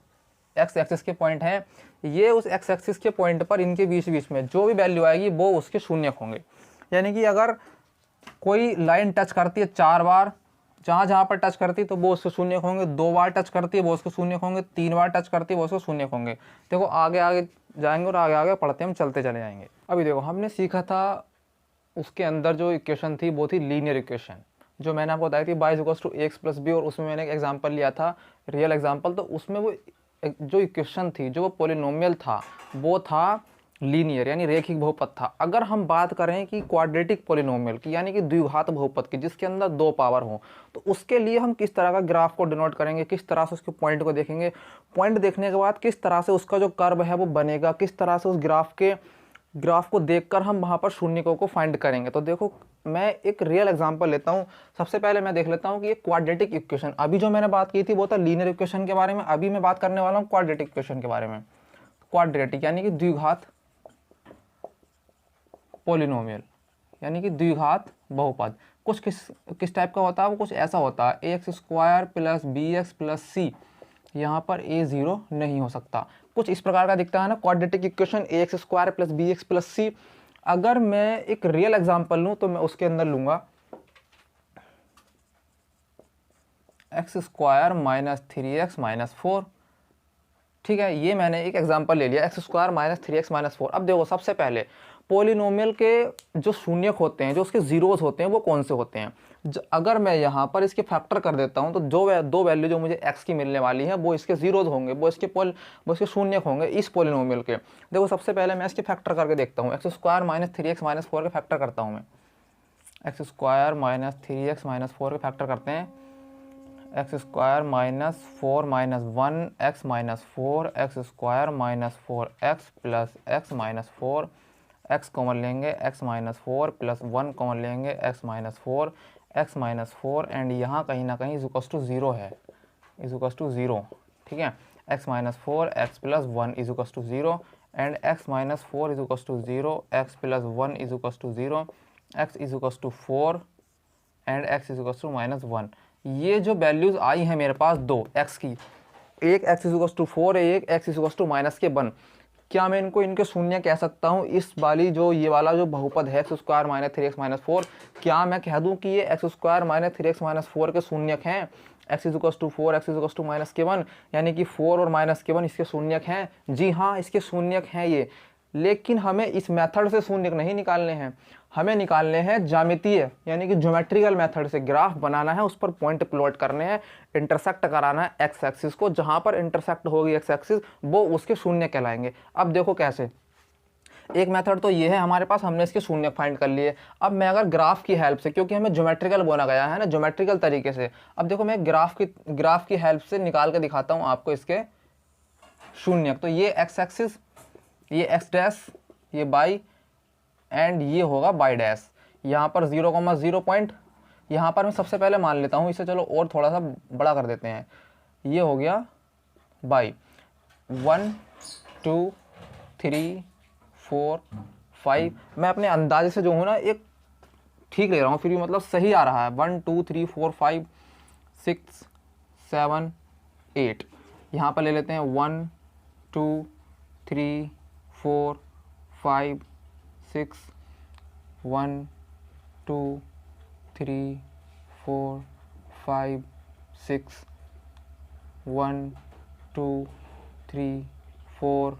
एक्स एक्सिस के पॉइंट हैं, ये उस एक्स एक्सिस के पॉइंट पर इनके बीच बीच में जो भी वैल्यू आएगी वो उसके शून्यक होंगे। यानी कि अगर कोई लाइन टच करती है 4 बार, जहाँ जहाँ पर टच करती है तो वो उसके शून्यक होंगे, 2 बार टच करती है वो उसके शून्यक होंगे, 3 बार टच करती है वो उसके शून्यक होंगे। देखो आगे आगे जाएंगे और आगे आगे पढ़ते हम चलते चले जाएंगे। अभी देखो हमने सीखा था उसके अंदर जो इक्वेशन थी वो थी लीनियर इक्वेशन, जो मैंने आपको बताई थी y equals to ax plus B, और उसमें मैंने एक एग्जांपल लिया था, रियल एग्जांपल। तो उसमें वो जो इक्वेशन थी, जो वो पोलिनोमियल था, वो था लीनियर, यानी रैखिक बहुपद था। अगर हम बात करें कि क्वाड्रेटिक पोलिनोमियल की, यानी कि द्विघात बहुपद की, जिसके अंदर 2 पावर हो, तो उसके लिए हम किस तरह का ग्राफ को डिनोट करेंगे, किस तरह से उसके पॉइंट को देखेंगे, पॉइंट देखने के बाद किस तरह से उसका जो कर्व है वो बनेगा, किस तरह से उस ग्राफ को देखकर हम वहाँ पर शून्यकों को फाइंड करेंगे। तो देखो मैं एक रियल एग्जांपल लेता हूँ। सबसे पहले मैं देख लेता हूँ कि ये क्वाड्रेटिक इक्वेशन, अभी जो मैंने बात की थी वो था लीनियर इक्वेशन के बारे में, अभी मैं बात करने वाला हूँ क्वाड्रेटिक इक्वेशन के बारे में। क्वाड्रेटिक यानी कि द्विघात पोलिनोमियल, यानी कि द्विघात बहुपद। कुछ किस टाइप का होता है, वो कुछ ऐसा होता है, ax² plus bx plus c, यहाँ पर a0 नहीं हो सकता, कुछ इस प्रकार का दिखता है ना quadratic equation, ax² plus bx plus c। अगर मैं एक रियल एग्जांपल लूँ तो मैं उसके अंदर लूँगा x² माइनस 3x माइनस 4। ठीक है, ये मैंने एक एग्जांपल ले लिया, x² माइनस 3x माइनस 4। अब देखो सबसे पहले पोलिनोमियल के जो शून्यक होते हैं, जो उसके जीरोस होते हैं, वो कौन से होते हैं। अगर मैं यहाँ पर इसके फैक्टर कर देता हूँ तो जो 2 वैल्यू जो मुझे x की मिलने वाली है वो इसके जीरोस होंगे, वो इसके शून्यक होंगे इस पोलिनोमियल के। देखो सबसे पहले मैं इसके फैक्टर करके देखता हूँ, x² माइनस 3x माइनस 4 के फैक्टर करता हूँ मैं, x² माइनस 3x माइनस 4 के फैक्टर करते हैं, x² minus 4 minus 1 x minus 4, x² minus 4x plus x minus 4, x common लेंगे x माइनस 4 प्लस 1 कॉमन लेंगे x minus 4, x minus 4, and यहाँ कहीं ना कहीं इज़ टू 0 है, इज़ टू 0। ठीक है, x minus 4 x plus 1 is to 0, and x minus 4 is to 0, x plus 1 is to 0, x is to 4 and x is to minus 1। ये जो वैल्यूज़ आई हैं मेरे पास 2 x की, एक x इज़ टू 4 है, एक x इज़ टू माइनस के 1। क्या मैं इनके शून्य कह सकता हूँ, इस वाली जो ये वाला जो बहुपद है x² माइनस 3x माइनस 4, क्या मैं कह दूँ कि ये x² माइनस 3x माइनस 4 के शून्यक हैं, x is to 4 x is to minus के 1, यानी कि 4 और माइनस के 1 इसके शून्यक हैं। जी हाँ, इसके शून्यक हैं ये, लेकिन हमें इस मेथड से शून्यक नहीं निकालने हैं, हमें निकालने हैं ज्यामितीय यानी कि ज्योमेट्रिकल मेथड से। ग्राफ बनाना है, उस पर पॉइंट प्लॉट करने हैं, इंटरसेक्ट कराना है एक्स एक्सिस को, जहां पर इंटरसेक्ट होगी एक्स एक्सिस वो उसके शून्य कहलाएंगे। अब देखो कैसे, एक मेथड तो ये है हमारे पास, हमने इसके शून्य फाइंड कर लिए। अब मैं अगर ग्राफ की हेल्प से, क्योंकि हमें ज्योमेट्रिकल बोला गया है ना, ज्योमेट्रिकल तरीके से, अब देखो मैं ग्राफ की हेल्प से निकाल के दिखाता हूँ आपको इसके शून्य। तो ये एक्स एक्सिस, ये एक्स डैश, ये बाई, एंड ये होगा बाई डैश। यहाँ पर 0,0 पॉइंट, यहाँ पर मैं सबसे पहले मान लेता हूँ इसे, चलो और थोड़ा सा बड़ा कर देते हैं। ये हो गया बाई 1 2 3 4 5। मैं अपने अंदाजे से जो हूँ ना एक ठीक ले रहा हूँ, फिर भी मतलब सही आ रहा है। 1 2 3 4 5 6 7 8। यहाँ पर ले लेते हैं 1 2 3 4 5 6 1 2 3 4 5 6 1 2 3 4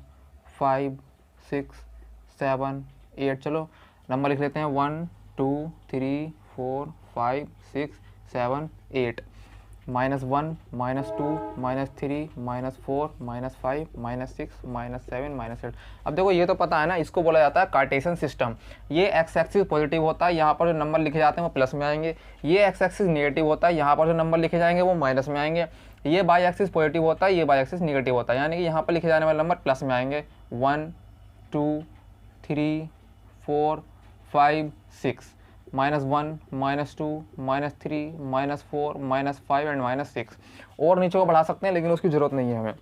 5 6 7 8। चलो नंबर लिख लेते हैं 1 2 3 4 5 6 7 8। -1 -2 -3 -4 -5 -6 -7 -8। अब देखो ये तो पता है ना, इसको बोला जाता है कार्टेशियन सिस्टम। ये एक्स एक्सिस पॉजिटिव होता है, यहाँ पर जो नंबर लिखे जाते हैं वो प्लस में आएंगे। ये एक्स एक्सिस नेगेटिव होता है, यहाँ पर जो नंबर लिखे जाएंगे वो माइनस में आएंगे। ये बाई एक्सिस पॉजिटिव होता है, ये बाई एक्सिस नेगेटिव होता है, यानी कि यहाँ पर लिखे जाने वाले नंबर प्लस में आएंगे। 1 2 3 4 5 6 -1 -2 -3 -4 -5 एंड -6। और नीचे को बढ़ा सकते हैं लेकिन उसकी ज़रूरत नहीं है हमें।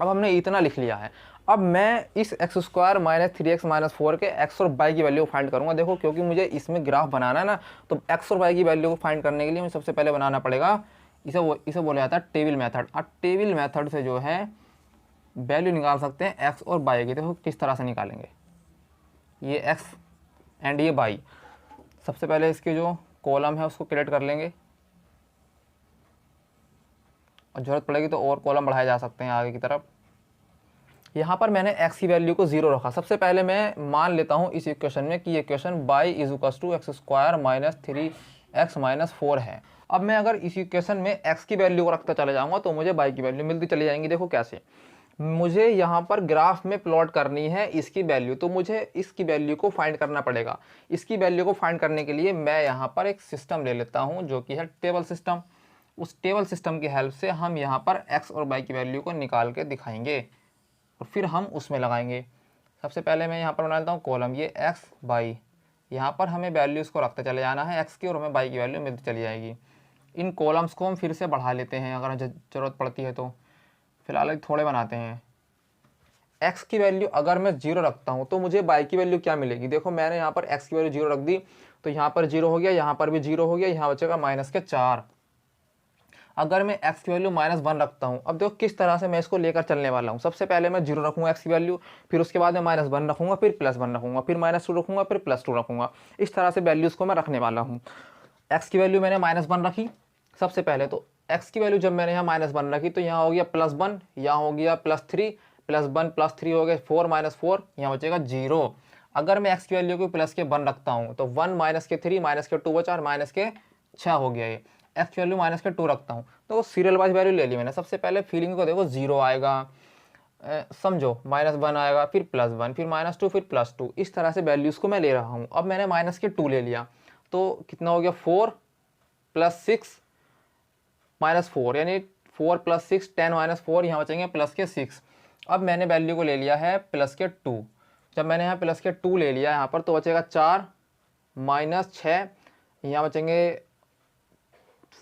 अब हमने इतना लिख लिया है। अब मैं इस एक्स स्क्वायर -3x -4 के एक्स और वाई की वैल्यू फाइंड करूंगा। देखो क्योंकि मुझे इसमें ग्राफ बनाना है ना, तो एक्स और वाई की वैल्यू को फाइंड करने के लिए मुझे सबसे पहले बनाना पड़ेगा, इसे बोला जाता है टेबल मेथड। अब टेबल मेथड से जो है वैल्यू निकाल सकते हैं एक्स और वाई की। देखो किस तरह से निकालेंगे, ये एक्स एंड ये वाई। सबसे पहले इसके जो कॉलम है उसको क्रिएट कर लेंगे, और ज़रूरत पड़ेगी तो और कॉलम बढ़ाए जा सकते हैं आगे की तरफ। यहाँ पर मैंने x की वैल्यू को 0 रखा। सबसे पहले मैं मान लेता हूँ इस इक्वेशन में कि equation y = x square -3x -4 है। अब मैं अगर इस इक्वेशन में x की वैल्यू को रखता चला जाऊँगा तो मुझे y की वैल्यू मिलती चली जाएंगी। देखो कैसे, मुझे यहाँ पर ग्राफ में प्लॉट करनी है इसकी वैल्यू, तो मुझे इसकी वैल्यू को फाइंड करना पड़ेगा। इसकी वैल्यू को फाइंड करने के लिए मैं यहाँ पर एक सिस्टम ले लेता हूँ जो कि है टेबल सिस्टम। उस टेबल सिस्टम की हेल्प से हम यहाँ पर x और y की वैल्यू को निकाल के दिखाएंगे और फिर हम उसमें लगाएंगे। सबसे पहले मैं यहाँ पर बना लेता हूँ कॉलम, ये x y। यहाँ पर हमें वैल्यूज़ को रखते चले जाना है x की, और हमें y की वैल्यू मिलती चली जाएगी। इन कॉलम्स को हम फिर से बढ़ा लेते हैं अगर ज़रूरत पड़ती है तो। फिलहाल थोड़े बनाते हैं। x की वैल्यू अगर मैं 0 रखता हूँ तो मुझे y की वैल्यू क्या मिलेगी। देखो मैंने यहाँ पर x की वैल्यू 0 रख दी, तो यहाँ पर 0 हो गया, यहाँ पर भी 0 हो गया, यहाँ बचेगा -4। अगर मैं x की वैल्यू -1 रखता हूँ, अब देखो किस तरह से मैं इसको लेकर चलने वाला हूँ। सबसे पहले मैं 0 रखूँगा x की वैल्यू, फिर उसके बाद मैं -1 रखूँगा, फिर +1 रखूँगा, फिर -2 रखूँगा, फिर +2 रखूँगा। इस तरह से वैल्यूज़ को मैं रखने वाला हूँ। x की वैल्यू मैंने -1 रखी सबसे पहले, तो x की वैल्यू जब मैंने यहाँ -1 रखी तो यहाँ हो गया +1, यहाँ हो गया +3, +1 +3 हो गया 4 -4, यहाँ बचेगा 0। अगर मैं x की वैल्यू को +1 रखता हूँ तो 1 -3 -2 बचा और -6 हो गया। ये x की वैल्यू -2 रखता हूँ तो सीरियल वाइज वैल्यू ले ली मैंने। सबसे पहले फीलिंग को देखो, 0 आएगा, समझो -1 आएगा, फिर +1, फिर -2, फिर +2। इस तरह से वैल्यूज़ को मैं ले रहा हूँ। अब मैंने -2 ले लिया तो कितना हो गया, 4 + 6 -4, यानी 4 + 6 10 -4, यहाँ बचेंगे +6। अब मैंने वैल्यू को ले लिया है +2। जब मैंने यहाँ +2 ले लिया यहाँ पर तो बचेगा 4 -6, यहाँ बचेंगे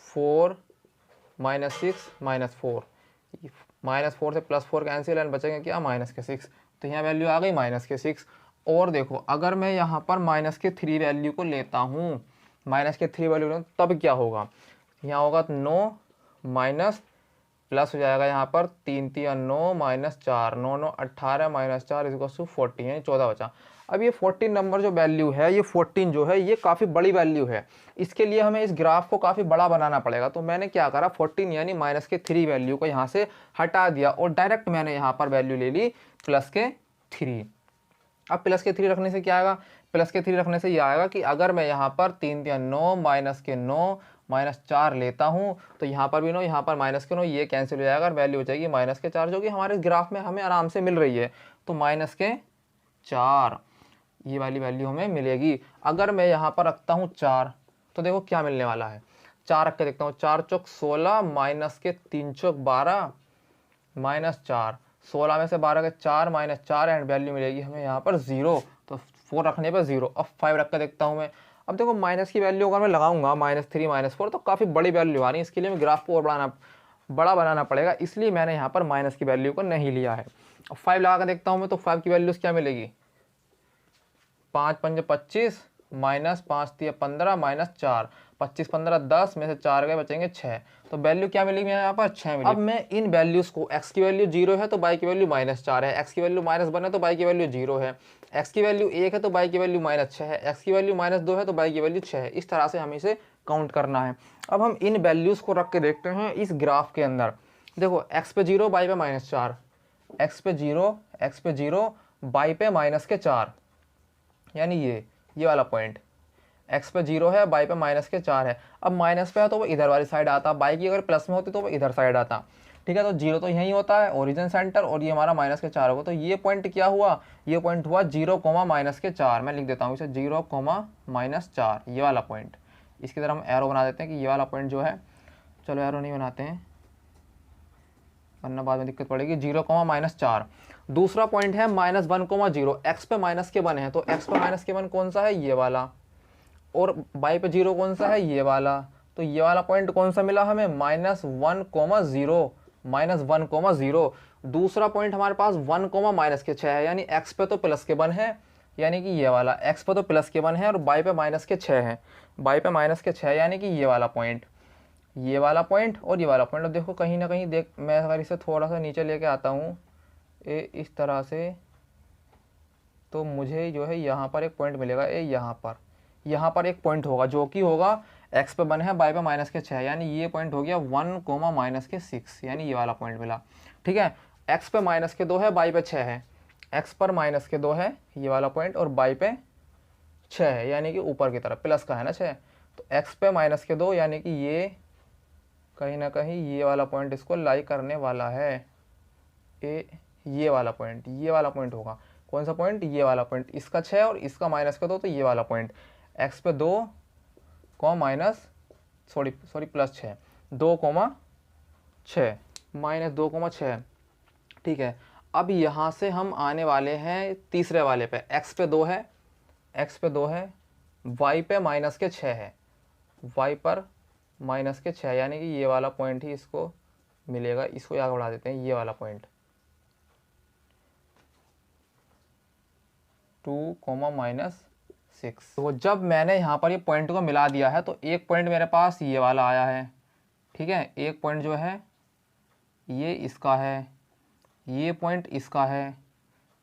4 -6 -4, -4 से +4 कैंसिल एंड बचेंगे क्या, -6। तो यहाँ वैल्यू आ गई -6। और देखो अगर मैं यहाँ पर -3 वैल्यू को लेता हूँ, -3 वैल्यू तब क्या होगा, यहाँ होगा 9 माइनस प्लस हो जाएगा यहाँ पर 3 3 9 -4, 9 9 18 -4 = 14, यानी 14 बचा। अब ये 14 नंबर जो वैल्यू है, ये 14 जो है ये काफ़ी बड़ी वैल्यू है। इसके लिए हमें इस ग्राफ को काफ़ी बड़ा बनाना पड़ेगा। तो मैंने क्या करा, 14 यानी -3 वैल्यू को यहाँ से हटा दिया और डायरेक्ट मैंने यहाँ पर वैल्यू ले ली +3। अब +3 रखने से क्या आएगा, +3 रखने से ये आएगा कि अगर मैं यहाँ पर 3 3 9 -9 -4 लेता हूँ तो यहाँ पर भी 9, यहाँ पर -9, ये कैंसिल हो जाएगा और वैल्यू हो जाएगी -4, जो कि हमारे ग्राफ में हमें आराम से मिल रही है। तो 4, ये वाली वैल्यू हमें मिलेगी। अगर मैं यहाँ पर रखता हूँ 4 तो देखो क्या मिलने वाला है। 4 रख के देखता हूँ, 4 चौक 16 माइनस के 3 चौक 12 माइनस 4, 16 में से 12 के 4 माइनस 4 एंड वैल्यू मिलेगी हमें यहाँ पर 0। तो 4 रखने पर 0। अब 5 रख कर देखता हूँ मैं। अब देखो माइनस की वैल्यू अगर मैं लगाऊंगा -3 -4 तो काफ़ी बड़ी वैल्यू आ रही है। इसके लिए मैं ग्राफ को और बड़ा बनाना पड़ेगा, इसलिए मैंने यहाँ पर माइनस की वैल्यू को नहीं लिया है। अब 5 लगा कर देखता हूँ मैं, तो 5 की वैल्यूज़ क्या मिलेगी, 5 पंजे 25 माइनस 5 3 15 माइनस 4, 25 15 10 में से 4 गए बचेंगे 6। तो वैल्यू क्या मिलेगी यहाँ पर 6 मिलेगी। अब मैं इन वैल्यूज़ को, x की वैल्यू 0 है तो y की वैल्यू -4 है, x की वैल्यू -1 है तो y की वैल्यू 0 है, x की वैल्यू 1 है तो y की वैल्यू -6 है, x की वैल्यू -2 है तो y की वैल्यू 6 है। इस तरह से हमें इसे काउंट करना है। अब हम इन वैल्यूज़ को रख के देखते हैं इस ग्राफ के अंदर। देखो x पे 0 y पे -4, x पे 0 y पे -4, यानी ये वाला पॉइंट x पे 0 है, y पे -4 है। अब माइनस पे है तो वो इधर वाली साइड आता, y की अगर प्लस में होती तो वो इधर साइड आता। ठीक है, तो 0 तो यहीं होता है ओरिजिन सेंटर, और ये हमारा -4 होगा। तो ये पॉइंट क्या हुआ, ये पॉइंट हुआ 0, -4। मैं लिख देता हूँ इसे 0, -4, ये वाला पॉइंट। इसकी तरह हम एरो बना देते हैं कि ये वाला पॉइंट जो है, चलो एरो नहीं बनाते हैं वरना बाद में दिक्कत पड़ेगी। 0, -4। दूसरा पॉइंट है -1, 0। एक्स पे माइनस के 1 है तो एक्स पे माइनस के 1 कौन सा है, ये वाला, और y पे 0 कौन सा है, ये वाला। तो ये वाला पॉइंट कौन सा मिला हमें, -1, 0। दूसरा पॉइंट हमारे पास 1, -6 है, यानी x पे तो +1 है, यानी कि ये वाला। x पे तो +1 है और y पे -6 है, y पे -6 यानी कि ये वाला पॉइंट, ये वाला पॉइंट और ये वाला पॉइंट। अब देखो कहीं ना कहीं देख, मैं अगर इसे थोड़ा सा नीचे लेके आता हूँ इस तरह से, तो मुझे जो है यहाँ पर एक पॉइंट मिलेगा, यहाँ पर एक पॉइंट होगा जो कि होगा x पे 1 है, y पे -6, यानी ये पॉइंट हो गया 1, -6, यानी ये वाला पॉइंट मिला। ठीक है, x पे -2 है, y पे 6 है, x पर -2 है ये वाला पॉइंट, और y पे 6 है, यानी कि ऊपर की तरफ प्लस का है ना 6। तो x पे -2 यानी कि ये कहीं ना कहीं ये वाला पॉइंट इसको लाई करने वाला है। ये वाला पॉइंट होगा। कौन सा पॉइंट, ये वाला पॉइंट। इसका 6 और इसका -2, तो ये वाला पॉइंट x पे 2 +6, 2,6 -2,6। ठीक है, अब यहाँ से हम आने वाले हैं तीसरे वाले पे। x पे 2 है, y पे -6 है, y पर -6, यानी कि ये वाला पॉइंट ही इसको मिलेगा। इसको आगे बढ़ा देते हैं, ये वाला पॉइंट 2, -6। तो जब मैंने यहाँ पर ये पॉइंट को मिला दिया है तो एक पॉइंट मेरे पास ये वाला आया है। ठीक है, एक पॉइंट जो है ये इसका है, ये पॉइंट इसका है,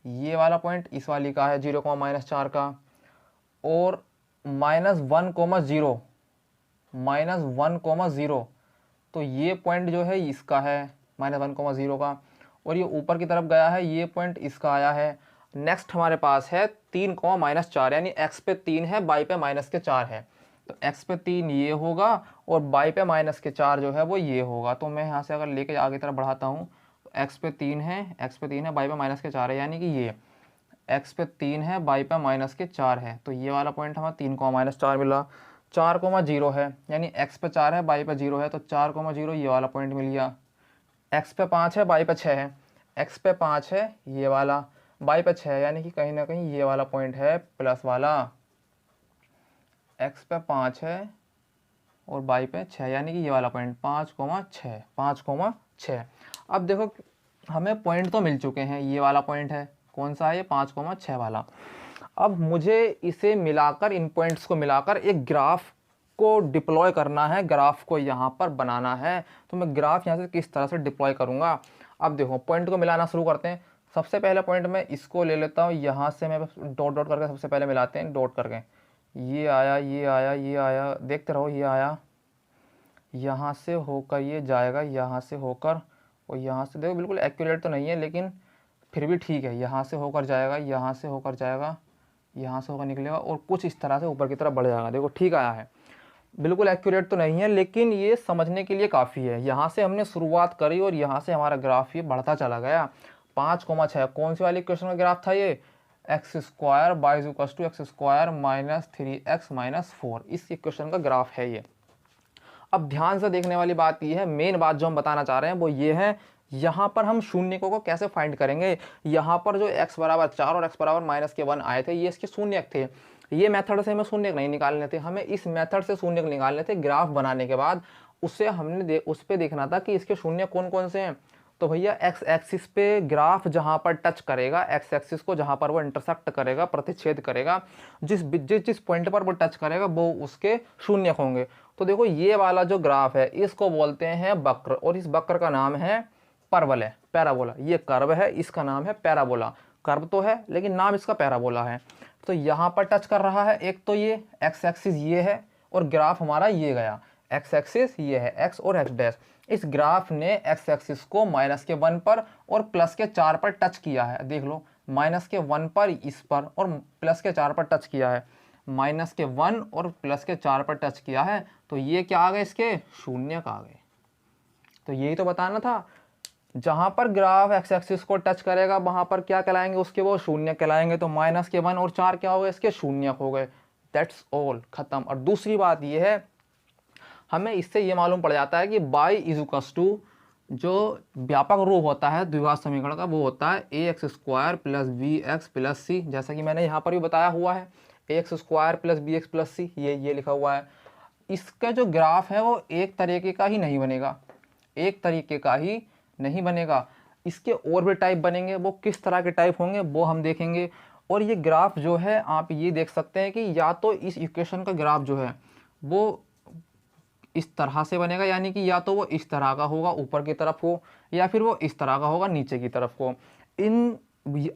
ये वाला पॉइंट इस वाली का है 0, -4 का, और -1,0, तो ये पॉइंट जो है इसका है -1,0 का, और ये ऊपर की तरफ गया है, ये पॉइंट इसका आया है। नेक्स्ट हमारे पास है 3, -4, यानी x पे 3 है, y पे -4 है। तो x पे 3 ये होगा और y पे -4 जो है वो ये होगा। तो मैं यहाँ से अगर लेके आगे तरफ बढ़ाता हूँ तो x पे 3 है, y पे -4 है, यानी कि ये x पे 3 है, y पे -4 है। तो ये वाला पॉइंट हमें 3, -4 मिला। 4, 0 है, यानी x पे 4 है, y पे 0 है, तो 4, 0 ये वाला पॉइंट मिल गया। x पे 5 है, y पे 6 है, x पे 5 है ये वाला, y पे 6 है, यानी कि कहीं ना कहीं ये वाला पॉइंट है प्लस वाला। x पे 5 है और y पे 6, यानी कि ये वाला पॉइंट 5,6। अब देखो हमें पॉइंट तो मिल चुके हैं, ये वाला पॉइंट है, कौन सा है ये 5,6 वाला। अब मुझे इसे मिलाकर, इन पॉइंट्स को मिलाकर एक ग्राफ को डिप्लॉय करना है, ग्राफ को यहाँ पर बनाना है। तो मैं ग्राफ यहाँ से किस तरह से डिप्लॉय करूँगा। अब देखो पॉइंट को मिलाना शुरू करते हैं। सबसे पहले पॉइंट मैं इसको ले लेता हूँ, यहाँ से मैं डॉट करके सबसे पहले मिलाते हैं, डॉट करके ये आया, ये आया, ये आया, देखते रहो, ये आया, यहाँ से होकर ये जाएगा, यहाँ से होकर, और यहाँ से, देखो बिल्कुल एक्यूरेट तो नहीं है लेकिन फिर भी ठीक है, यहाँ से होकर जाएगा, यहाँ से होकर जाएगा, यहाँ से होकर निकलेगा और कुछ इस तरह से ऊपर की तरफ बढ़ जाएगा। देखो ठीक आया है, बिल्कुल एक्यूरेट तो नहीं है लेकिन ये समझने के लिए काफ़ी है। यहाँ से हमने शुरुआत करी और यहाँ से हमारा ग्राफ ये बढ़ता चला गया। 5,6 कौन सी वाली इक्वेशन का ग्राफ था ये, X square Y is equal to X square minus 3x-4। इस इक्वेशन का ग्राफ है ये। अब ध्यान से देखने वाली बात ये है, मेन बात जो हम बताना चाह रहे हैं वो ये है, यहाँ पर हम शून्यकों को कैसे फाइंड करेंगे। यहाँ पर जो x बराबर 4 और x बराबर -1 आए थे, ये इसके शून्यक थे। ये मेथड से हमें शून्यक नहीं निकालने थे, हमें इस मेथड से शून्यक निकालने थे। ग्राफ बनाने के बाद उससे हमने उस पर देखना था कि इसके शून्य कौन कौन से हैं। तो भैया एक्स एक्सिस पे ग्राफ जहाँ पर टच करेगा, एक्स एक्सिस को जहाँ पर वो इंटरसेक्ट करेगा, प्रतिच्छेद करेगा, जिस जिस पॉइंट पर वो टच करेगा वो उसके शून्यक होंगे। तो देखो ये वाला जो ग्राफ है इसको बोलते हैं वक्र, और इस वक्र का नाम है परवल है, पैराबोला। ये कर्व है, इसका नाम है पैराबोला। कर्व तो है लेकिन नाम इसका पैराबोला है। तो यहाँ पर टच कर रहा है, एक तो ये एक्स एक्सिस ये है और ग्राफ हमारा ये गया, एक्स एक्सिस ये है, एक्स और एक्स डैश। इस ग्राफ ने एक्स एक्सिस को -1 पर और +4 पर टच किया है। देख लो, -1 पर इस पर और +4 पर टच किया है, -1 और +4 पर टच किया है। तो ये क्या आ गए, इसके शून्यक आ गए। तो यही तो बताना था, जहां पर ग्राफ एक्स एक्सिस को टच करेगा वहां पर क्या कहलाएंगे, उसके वो शून्य कहलाएंगे। तो -1 और 4 क्या हो गए, इसके शून्यक हो गए। दैट्स ऑल, खत्म। और दूसरी बात ये है, हमें इससे ये मालूम पड़ जाता है कि y इज इक्वल्स टू जो व्यापक रूप होता है द्विघात समीकरण का, वो होता है ax square plus B X plus C. जैसा कि मैंने यहाँ पर भी बताया हुआ है, ax square plus B X plus C, ये लिखा हुआ है। इसका जो ग्राफ है वो एक तरीके का ही नहीं बनेगा, एक तरीके का ही नहीं बनेगा। इसके और भी टाइप बनेंगे, वो किस तरह के टाइप होंगे वो हम देखेंगे। और ये ग्राफ जो है आप ये देख सकते हैं कि या तो इस इक्वेशन का ग्राफ जो है वो इस तरह से बनेगा, यानी कि या तो वो इस तरह का होगा ऊपर की तरफ हो, या फिर वो इस तरह का होगा नीचे की तरफ को।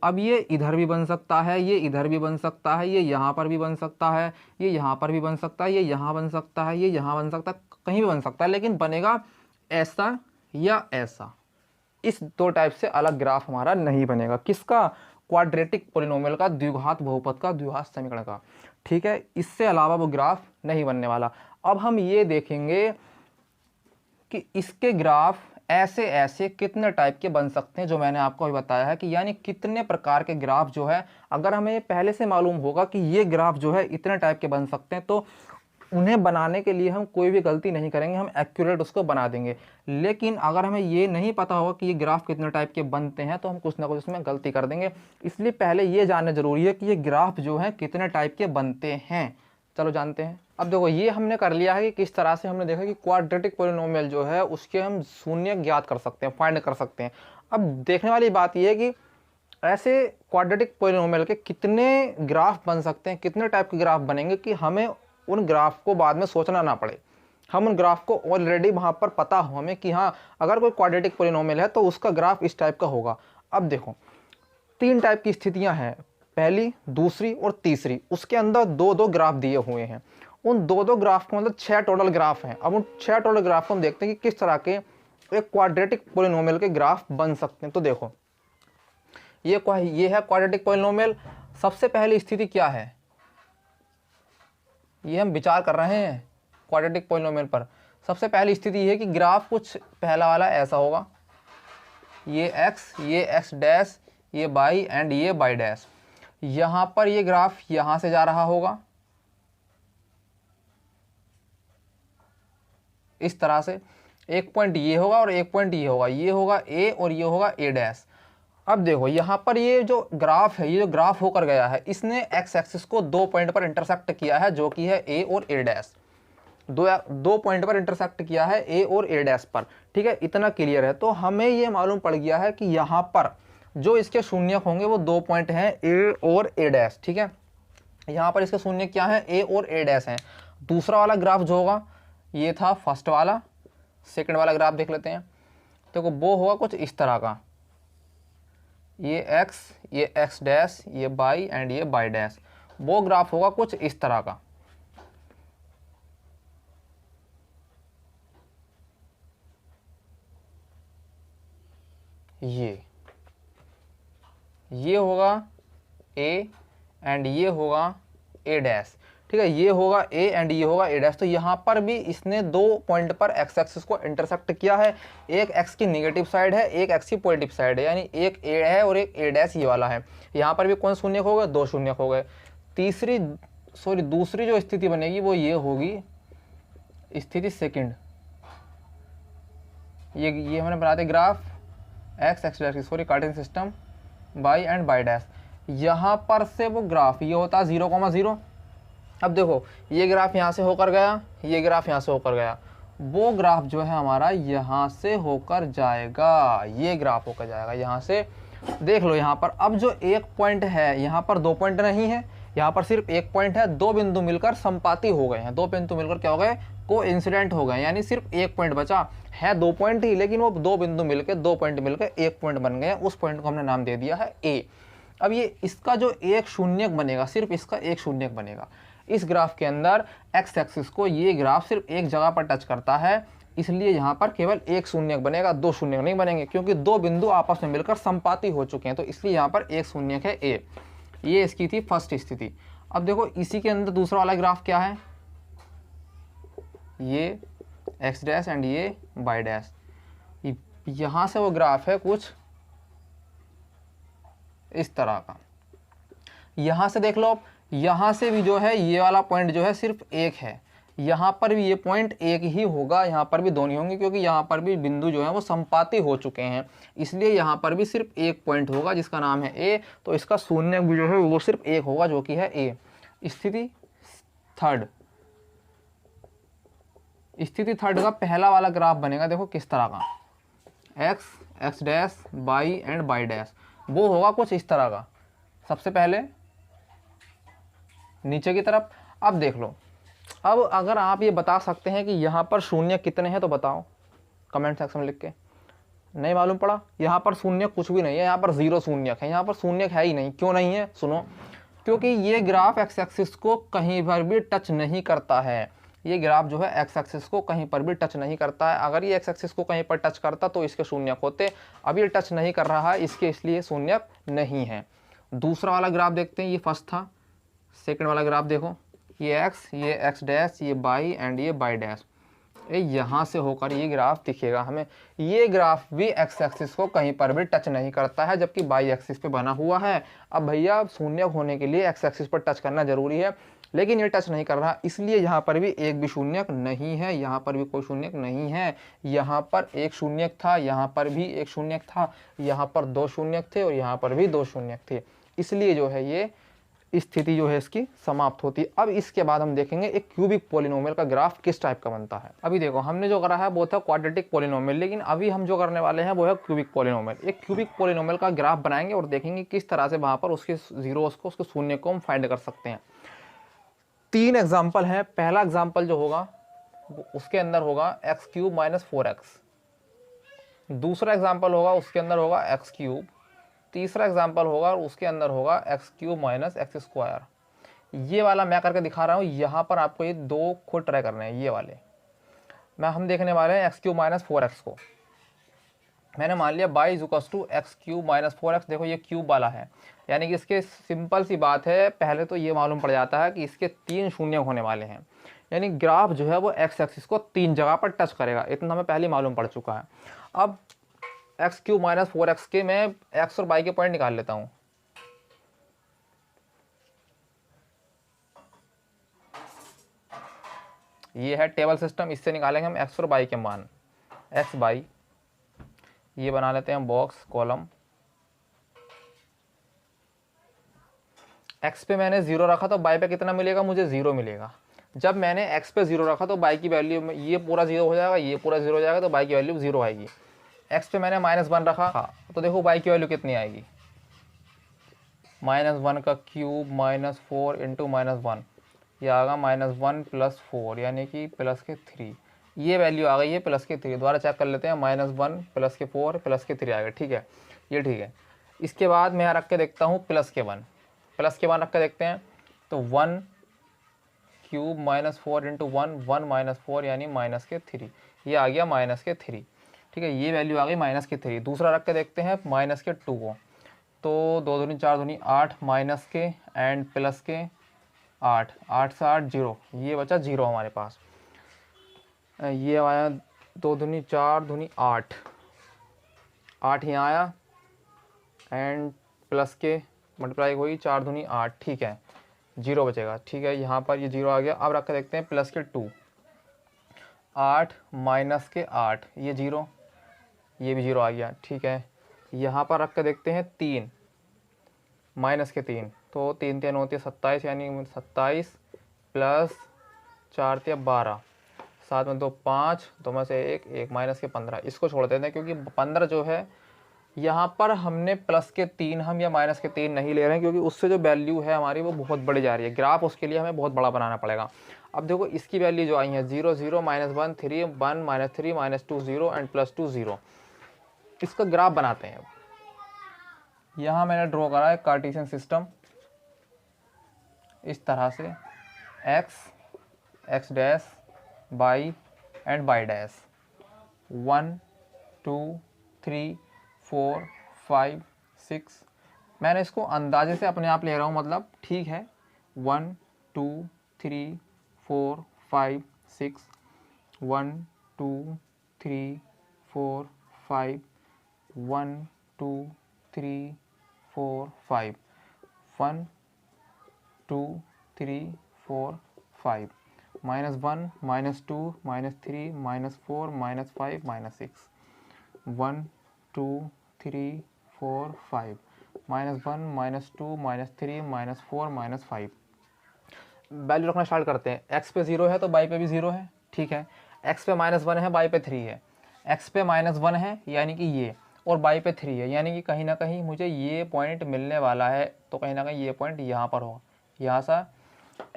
अब ये इधर भी बन सकता है, ये इधर भी बन सकता है, ये यहाँ पर भी बन सकता है, ये यहाँ पर भी बन सकता है, ये यहाँ बन सकता है, ये यहाँ बन सकता है, कहीं भी बन सकता है, लेकिन बनेगा ऐसा या ऐसा। इस दो टाइप से अलग ग्राफ हमारा नहीं बनेगा। किसका, क्वाड्रेटिक पोलिनोमियल का, द्विघात बहुपद का, द्विघात समीकरण का। ठीक है, इससे अलावा वो ग्राफ नहीं बनने वाला। अब हम ये देखेंगे कि इसके ग्राफ ऐसे ऐसे कितने टाइप के बन सकते हैं, जो मैंने आपको अभी बताया है कि यानी कितने प्रकार के ग्राफ जो है, अगर हमें पहले से मालूम होगा कि ये ग्राफ जो है इतने टाइप के बन सकते हैं, तो उन्हें बनाने के लिए हम कोई भी गलती नहीं करेंगे, हम एक्यूरेट उसको बना देंगे। लेकिन अगर हमें ये नहीं पता होगा कि ये ग्राफ कितने टाइप के बनते हैं, तो हम कुछ ना कुछ उसमें गलती कर देंगे। इसलिए पहले ये जानना जरूरी है कि ये ग्राफ जो है कितने टाइप के बनते हैं। चलो जानते हैं। अब देखो, ये हमने कर लिया है कि किस तरह से हमने देखा कि क्वाड्रेटिक पोलिनोमियल जो है उसके हम शून्य ज्ञात कर सकते हैं, फाइंड कर सकते हैं। अब देखने वाली बात यह है कि ऐसे क्वाड्रेटिक पोलिनोमियल के कितने ग्राफ बन सकते हैं, कितने टाइप के ग्राफ बनेंगे कि हमें उन ग्राफ को बाद में सोचना ना पड़े। हम उन ग्राफ को ऑलरेडी वहाँ पर पता हो हमें कि हाँ, अगर कोई क्वाड्रेटिक पोलिनोमियल है तो उसका ग्राफ इस टाइप का होगा। अब देखो, 3 टाइप की स्थितियाँ हैं, पहली, दूसरी और तीसरी। उसके अंदर 2-2 ग्राफ दिए हुए हैं। उन 2-2 ग्राफ को मतलब 6 टोटल ग्राफ हैं। अब उन 6 टोटल ग्राफ को हम देखते हैं कि किस तरह के एक क्वाड्रेटिक पोलिनोमियल के ग्राफ बन सकते हैं। तो देखो, ये है क्वाड्रेटिक पोलिनोमियल। सबसे पहली स्थिति क्या है, ये हम विचार कर रहे हैं क्वाड्रेटिक पोलिनोमियल पर। सबसे पहली स्थिति ये है कि ग्राफ कुछ पहला वाला ऐसा होगा, ये x डैश, ये y एंड ये y डैश। यहाँ पर ये ग्राफ यहाँ से जा रहा होगा इस तरह से, एक पॉइंट ये होगा और एक पॉइंट ये होगा, ये होगा a और ये होगा a डैश। अब देखो, यहाँ पर ये जो ग्राफ है, ये जो ग्राफ होकर गया है, इसने एक्स एक्सिस को 2 पॉइंट पर इंटरसेक्ट किया है, जो कि है a और a डैश। दो पॉइंट पर इंटरसेक्ट किया है a और a डैश पर। ठीक है, इतना क्लियर है। तो हमें ये मालूम पड़ गया है कि यहाँ पर जो इसके शून्य होंगे वो 2 पॉइंट हैं a और a डैश। ठीक है, यहाँ पर इसके शून्य क्या है, a और a डैश हैं। दूसरा वाला ग्राफ जो होगा, ये था फर्स्ट वाला, सेकंड वाला ग्राफ देख लेते हैं। तो वो होगा कुछ इस तरह का, ये x डैश, ये y एंड ये y डैश। वो ग्राफ होगा कुछ इस तरह का। ये होगा a एंड ये होगा a डैश। ठीक है, ये होगा ए एंड ये होगा ए डैश। तो यहाँ पर भी इसने दो पॉइंट पर एक्स एक्सिस को इंटरसेक्ट किया है, एक एक्स की निगेटिव साइड है, एक एक्स की पॉजिटिव साइड है, यानी एक ए है और एक ए डैश ये वाला है। यहाँ पर भी कौन शून्य हो गए, दो शून्य हो गए। दूसरी जो स्थिति बनेगी वो ये होगी स्थिति सेकंड। ये हमने बनाते ग्राफ एक्स एक्स डैश की Cartesian system by and by dash. यहाँ पर से वो ग्राफ ये होता है 0,0। अब देखो ये ग्राफ यहाँ से होकर गया, ये ग्राफ यहाँ से होकर गया, वो ग्राफ जो है हमारा यहाँ से होकर जाएगा, ये ग्राफ होकर जाएगा यहाँ से। देख लो यहाँ पर अब जो एक पॉइंट है, यहाँ पर दो पॉइंट नहीं है, यहाँ पर सिर्फ एक पॉइंट है। दो बिंदु मिलकर संपाती हो गए हैं, दो बिंदु मिलकर क्या हो गए, कोइंसिडेंट हो गए, यानी सिर्फ एक पॉइंट बचा है। दो पॉइंट ही, लेकिन वो दो बिंदु मिलकर, दो पॉइंट मिलकर एक पॉइंट बन गए। उस पॉइंट को हमने नाम दे दिया है ए। अब ये इसका जो एक शून्यक बनेगा, सिर्फ इसका एक शून्यक बनेगा। इस ग्राफ के अंदर एक्स एक्सिस को ये ग्राफ सिर्फ एक जगह पर टच करता है, इसलिए यहाँ पर केवल एक शून्यक बनेगा, दो शून्यक नहीं बनेंगे, क्योंकि दो बिंदु आपस में मिलकर संपाती हो चुके हैं। तो इसलिए यहाँ पर एक शून्यक है ए। ये इसकी थी फर्स्ट स्थिति। अब देखो इसी के अंदर दूसरा वाला ग्राफ क्या है, ये एक्स डैश एंड ये वाई डैश। यहाँ से वो ग्राफ है कुछ इस तरह का। यहाँ से देख लो, यहाँ से भी जो है ये वाला पॉइंट जो है सिर्फ एक है, यहाँ पर भी ये पॉइंट एक ही होगा, यहाँ पर भी दो नहीं होंगे, क्योंकि यहाँ पर भी बिंदु जो है वो संपाती हो चुके हैं, इसलिए यहाँ पर भी सिर्फ एक पॉइंट होगा जिसका नाम है ए। तो इसका शून्य भी जो है वो सिर्फ एक होगा, जो कि है ए। स्थिति थर्ड का पहला वाला ग्राफ बनेगा, देखो किस तरह का, x x dash by and by dash. वो होगा कुछ इस तरह का। सबसे पहले नीचे की तरफ। अब देख लो, अब अगर आप ये बता सकते हैं कि यहाँ पर शून्य कितने हैं तो बताओ कमेंट सेक्शन में लिख के। नहीं मालूम पड़ा, यहाँ पर शून्य कुछ भी नहीं है, यहाँ पर जीरो शून्यक है, यहाँ पर शून्यक है ही नहीं। क्यों नहीं है, सुनो, क्योंकि ये ग्राफ एक्स एक्सिस को कहीं पर भी टच नहीं करता है। ये ग्राफ जो है एक्स एक्सिस को कहीं पर भी टच नहीं करता है। अगर ये एक्स एक्सिस को कहीं पर टच करता तो इसके शून्यक होते, अब ये टच नहीं कर रहा है, इसके इसलिए शून्यक नहीं है। दूसरा वाला ग्राफ देखते हैं, ये फर्स्ट था। सेकंड वाला ग्राफ देखो, ये एक्स डैश, ये बाई एंड ये बाई डैश। यहाँ से होकर ये ग्राफ दिखेगा हमें। ये ग्राफ भी एक्स एक्सिस को कहीं पर भी टच नहीं करता है, जबकि बाई एक्सिस पे बना हुआ है। अब भैया शून्यक होने के लिए एक्स एक्सिस पर टच करना जरूरी है, लेकिन ये टच नहीं कर रहा, इसलिए यहाँ पर भी एक भी शून्यक नहीं है, यहाँ पर भी कोई शून्यक नहीं है। यहाँ पर एक शून्यक था, यहाँ पर भी एक शून्यक था, यहाँ पर दो शून्यक थे और यहाँ पर भी दो शून्यक थे, इसलिए जो है ये स्थिति जो है इसकी समाप्त होती है। अब इसके बाद हम देखेंगे एक क्यूबिक पॉलिनोमियल का ग्राफ किस टाइप का बनता है। अभी देखो हमने जो करा है वो था क्वाड्रेटिक पॉलिनोमियल, लेकिन अभी हम जो करने वाले हैं वो है क्यूबिक पॉलिनोमियल। एक क्यूबिक पॉलिनोमियल का ग्राफ बनाएंगे और देखेंगे किस तरह से वहाँ पर उसके जीरोस को, उसके शून्य को हम फाइंड कर सकते हैं। तीन एग्जाम्पल हैं। पहला एग्जाम्पल जो होगा उसके अंदर होगा एक्स क्यूब माइनस 4x। दूसरा एग्जाम्पल होगा उसके अंदर होगा एक्स क्यूब। तीसरा एग्जाम्पल होगा और उसके अंदर होगा x cube minus x square. ये वाला मैं करके दिखा रहा हूँ, यहाँ पर आपको ये दो खुद ट्राई करने हैं। ये वाले हम देखने वाले हैं एक्स क्यूब माइनस 4x को। मैंने मान लिया Y is equals to X cube minus 4x। देखो ये क्यूब वाला है, यानी कि इसके सिंपल सी बात है, पहले तो ये मालूम पड़ जाता है कि इसके तीन शून्य होने वाले हैं, यानी ग्राफ जो है वो एक्स एक्सिस को तीन जगह पर टच करेगा, इतना हमें पहले मालूम पड़ चुका है। अब एक्स क्यूब माइनस 4x के मैं एक्स और वाई के पॉइंट निकाल लेता हूँ। ये है टेबल सिस्टम, इससे निकालेंगे हम एक्स और वाई के मान। एक्स वाई ये बना लेते हैं बॉक्स कॉलम। एक्स पे मैंने 0 रखा तो वाई पे कितना मिलेगा, मुझे 0 मिलेगा। जब मैंने एक्स पे 0 रखा तो वाई की वैल्यू में ये पूरा 0 हो जाएगा, ये पूरा 0 हो जाएगा, तो वाई की वैल्यू 0 आएगी। एक्स पे मैंने -1 रखा तो देखो वाई की वैल्यू कितनी आएगी, -1 का क्यूब -4 इंटू -1, ये आएगा -1 + 4 यानी कि +3। ये वैल्यू आ गई है +3। दोबारा चेक कर लेते हैं, -1 + 4 +3 आ गया। ठीक है, ये ठीक है। इसके बाद मैं रख के देखता हूँ +1 रख के देखते हैं, तो 1 क्यूब -4 इंटू 1 -4 यानी -3, ये आ गया -3। ठीक है, ये वैल्यू आ गई -3। दूसरा रख के देखते हैं -2 को, तो 2 दूनी 4 दूनी 8 माइनस के एंड प्लस के 8, 8 से 8 0, ये बचा 0 हमारे पास। ये आया 2 दूनी 4 दूनी 8, 8 यहाँ आया एंड प्लस के मल्टीप्लाई हुई 4 दूनी 8, ठीक है 0 बचेगा, ठीक है यहाँ पर ये 0 आ गया। अब रख के देखते हैं प्लस के 2, 8 माइनस के 8, ये 0, ये भी 0 आ गया, ठीक है। यहाँ पर रख के देखते हैं 3 माइनस के 3, तो 3 3 होती है 27, यानी 27 प्लस 4 3 12, 7 में 2 5, 2 में से 1 1 माइनस के 15, इसको छोड़ देते हैं क्योंकि 15 जो है यहाँ पर हमने प्लस के 3 हम या माइनस के 3 नहीं ले रहे हैं, क्योंकि उससे जो वैल्यू है हमारी वो बहुत बड़ी जा रही है, ग्राफ उसके लिए हमें बहुत बड़ा बनाना पड़ेगा। अब देखो इसकी वैल्यू जो आई है 0 0 -1 3 1 -3 -2 0 एंड +2 0, इसका ग्राफ बनाते हैं। यहाँ मैंने ड्रॉ करा है कार्टेशियन सिस्टम इस तरह से, x dash y and y dash, 1 2 3 4 5 6, मैंने इसको अंदाजे से अपने आप ले रहा हूँ, मतलब ठीक है 1 2 3 4 5 6, 1 2 3 4 5, 1 2 3 4 5, 1 2 3 4 5, -1 -2 -3 -4 -5 -6, 1 2 3 4 5, -1 -2 -3 -4 -5। वैल्यू रखना स्टार्ट करते हैं। x पे 0 है तो y पे भी 0 है, ठीक है। x पे -1 है, y पे 3 है। x पे -1 है यानी कि ये, और y पे 3 है, यानी कि कहीं ना कहीं मुझे ये पॉइंट मिलने वाला है, तो कहीं ना कहीं ये पॉइंट यहाँ पर होगा। यहाँ सा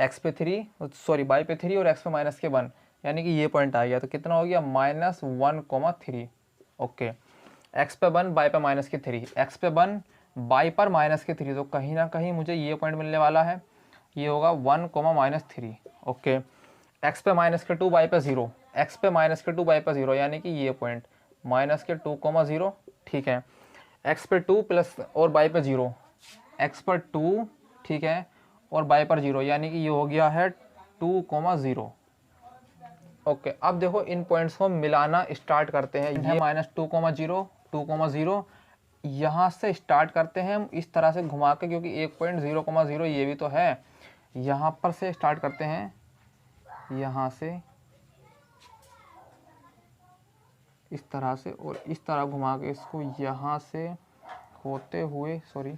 x पे 3 सॉरी y पे 3 और x पे -1, यानी कि ये पॉइंट आ गया, तो कितना हो गया -1,3। ओके, x पे 1 y पे -3, x पे 1 y पर -3, तो कहीं ना कहीं मुझे ये पॉइंट मिलने वाला है, ये होगा 1, -3। ओके, x पे -2 y पे 0, x पे -2 y पे 0, यानी कि ये पॉइंट -2, 0, ठीक है। x पे 2 प्लस और y पे 0, x पर 2, ठीक है, और y पर 0, यानी कि ये हो गया है 2, 0। ओके, अब देखो इन पॉइंट्स को मिलाना स्टार्ट करते हैं। ये -2, 0 2, 0, यहाँ से स्टार्ट करते हैं हम इस तरह से घुमा के, क्योंकि एक पॉइंट 0, 0 ये भी तो है। यहाँ पर से स्टार्ट करते हैं, यहाँ से इस तरह से, और इस तरह घुमा के इसको यहाँ से होते हुए, सॉरी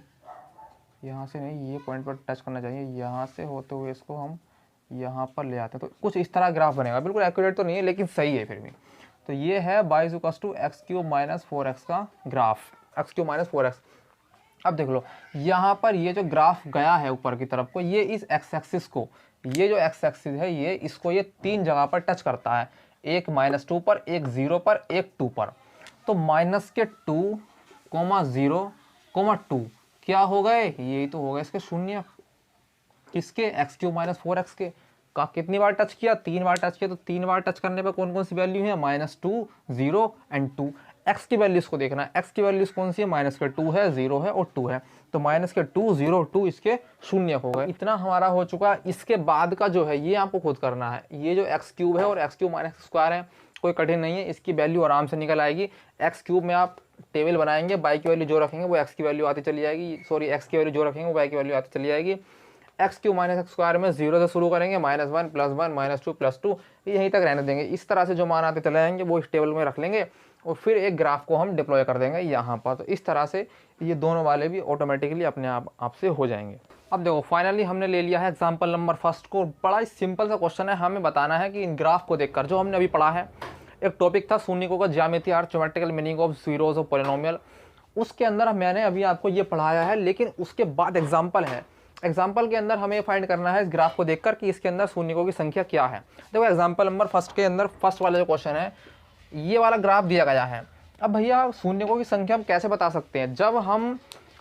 यहाँ से नहीं, ये पॉइंट पर टच करना चाहिए, यहाँ से होते हुए इसको हम यहाँ पर ले आते हैं, तो कुछ इस तरह ग्राफ बनेगा। बिल्कुल एक्यूरेट तो नहीं है लेकिन सही है फिर भी। तो ये है y = x³ - 4x का ग्राफ, x³ - 4x। अब देख लो यहाँ पर ये जो ग्राफ गया है ऊपर की तरफ को, ये इस एक्स एक्सिस को, ये जो एक्स एक्सिस है ये इसको ये 3 जगह पर टच करता है, एक -2 पर, एक 0 पर, एक 2 पर। तो -2, 0, 2 क्या हो गए, यही तो हो गए इसके शून्य। किसके, x³ - 4x के। का कितनी बार टच किया, 3 बार टच किया, तो 3 बार टच करने पर कौन कौन सी वैल्यू है, -2, 0 एंड 2। x की वैल्यूज को देखना है, x की वैल्यूज कौन सी है, -2 है, 0 है और 2 है, तो -2, 0, 2 इसके शून्य हो गए। इतना हमारा हो चुका। इसके बाद का जो है ये आपको खुद करना है। ये जो x³ है और x³ - x² है, कोई कठिन नहीं है, इसकी वैल्यू आराम से निकल आएगी। x³ में आप टेबल बनाएंगे, y की वैल्यू जो रखेंगे वो x की वैल्यू आती चली जाएगी, सॉरी x की वैल्यू जो रखेंगे वो y की वैल्यू आती चली जाएगी। x³ - x² में 0 से शुरू करेंगे, -1 +1 -2 +2, यहीं तक रहने देंगे। इस तरह से जो मान आते चले जाएंगे वो इस टेबल में रख लेंगे, और फिर एक ग्राफ को हम डिप्लॉय कर देंगे यहाँ पर। तो इस तरह से ये दोनों वाले भी ऑटोमेटिकली अपने आप से हो जाएंगे। अब देखो फाइनली हमने ले लिया है एग्जाम्पल नंबर फर्स्ट को। बड़ा ही सिंपल सा क्वेश्चन है, हमें बताना है कि इन ग्राफ को देखकर, जो हमने अभी पढ़ा है, एक टॉपिक था शून्यकों का ज्यामिति और geometrical meaning of zeros of polynomial, उसके अंदर मैंने अभी आपको ये पढ़ाया है, लेकिन उसके बाद एग्जाम्पल है। एग्जाम्पल के अंदर हमें फाइंड करना है इस ग्राफ को देखकर कि इसके अंदर शून्यकों की संख्या क्या है। देखो एग्जाम्पल नंबर फर्स्ट के अंदर फर्स्ट वाला जो क्वेश्चन है, ये वाला ग्राफ दिया गया है। अब भैया शून्यकों की संख्या हम कैसे बता सकते हैं,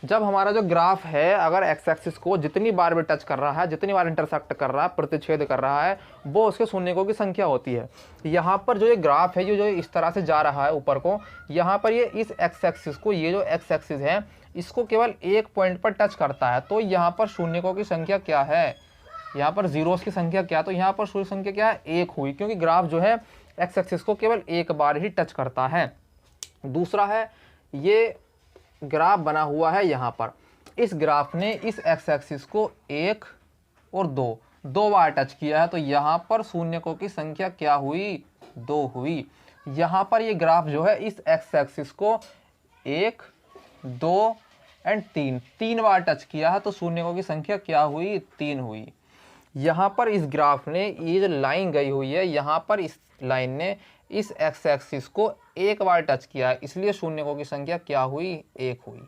जब हमारा जो ग्राफ है अगर एक्स एक्सिस को जितनी बार भी टच कर रहा है, जितनी बार इंटरसेक्ट कर रहा है, प्रतिच्छेद कर रहा है, वो उसके शून्यकों की संख्या होती है। यहाँ पर जो ये ग्राफ है, ये जो इस तरह से जा रहा है ऊपर को, यहाँ पर ये इस एक्स एक्सिस को, ये जो एक्स एक्सिस है इसको केवल एक पॉइंट पर टच करता है, तो यहाँ पर शून्यकों की संख्या क्या है, यहाँ पर जीरोस की संख्या क्या, तो यहाँ पर शून्य संख्या क्या है, 1 हुई, क्योंकि ग्राफ जो है एक्स एक्सिस को केवल एक बार ही टच करता है। दूसरा है, ये ग्राफ बना हुआ है यहाँ पर, इस ग्राफ ने इस एक्स एक्सिस को 1 और 2 बार टच किया है, तो यहाँ पर शून्यकों की संख्या क्या हुई, 2 हुई। यहाँ पर ये ग्राफ जो है इस एक्स एक्सिस को 1, 2 एंड 3 बार टच किया है, तो शून्यकों की संख्या क्या हुई, 3 हुई। यहाँ पर इस ग्राफ ने ये जो लाइन गई हुई है, यहाँ पर इस लाइन ने इस एक्स एक्सिस को एक बार टच किया है, इसलिए शून्यकों की संख्या क्या हुई, 1 हुई।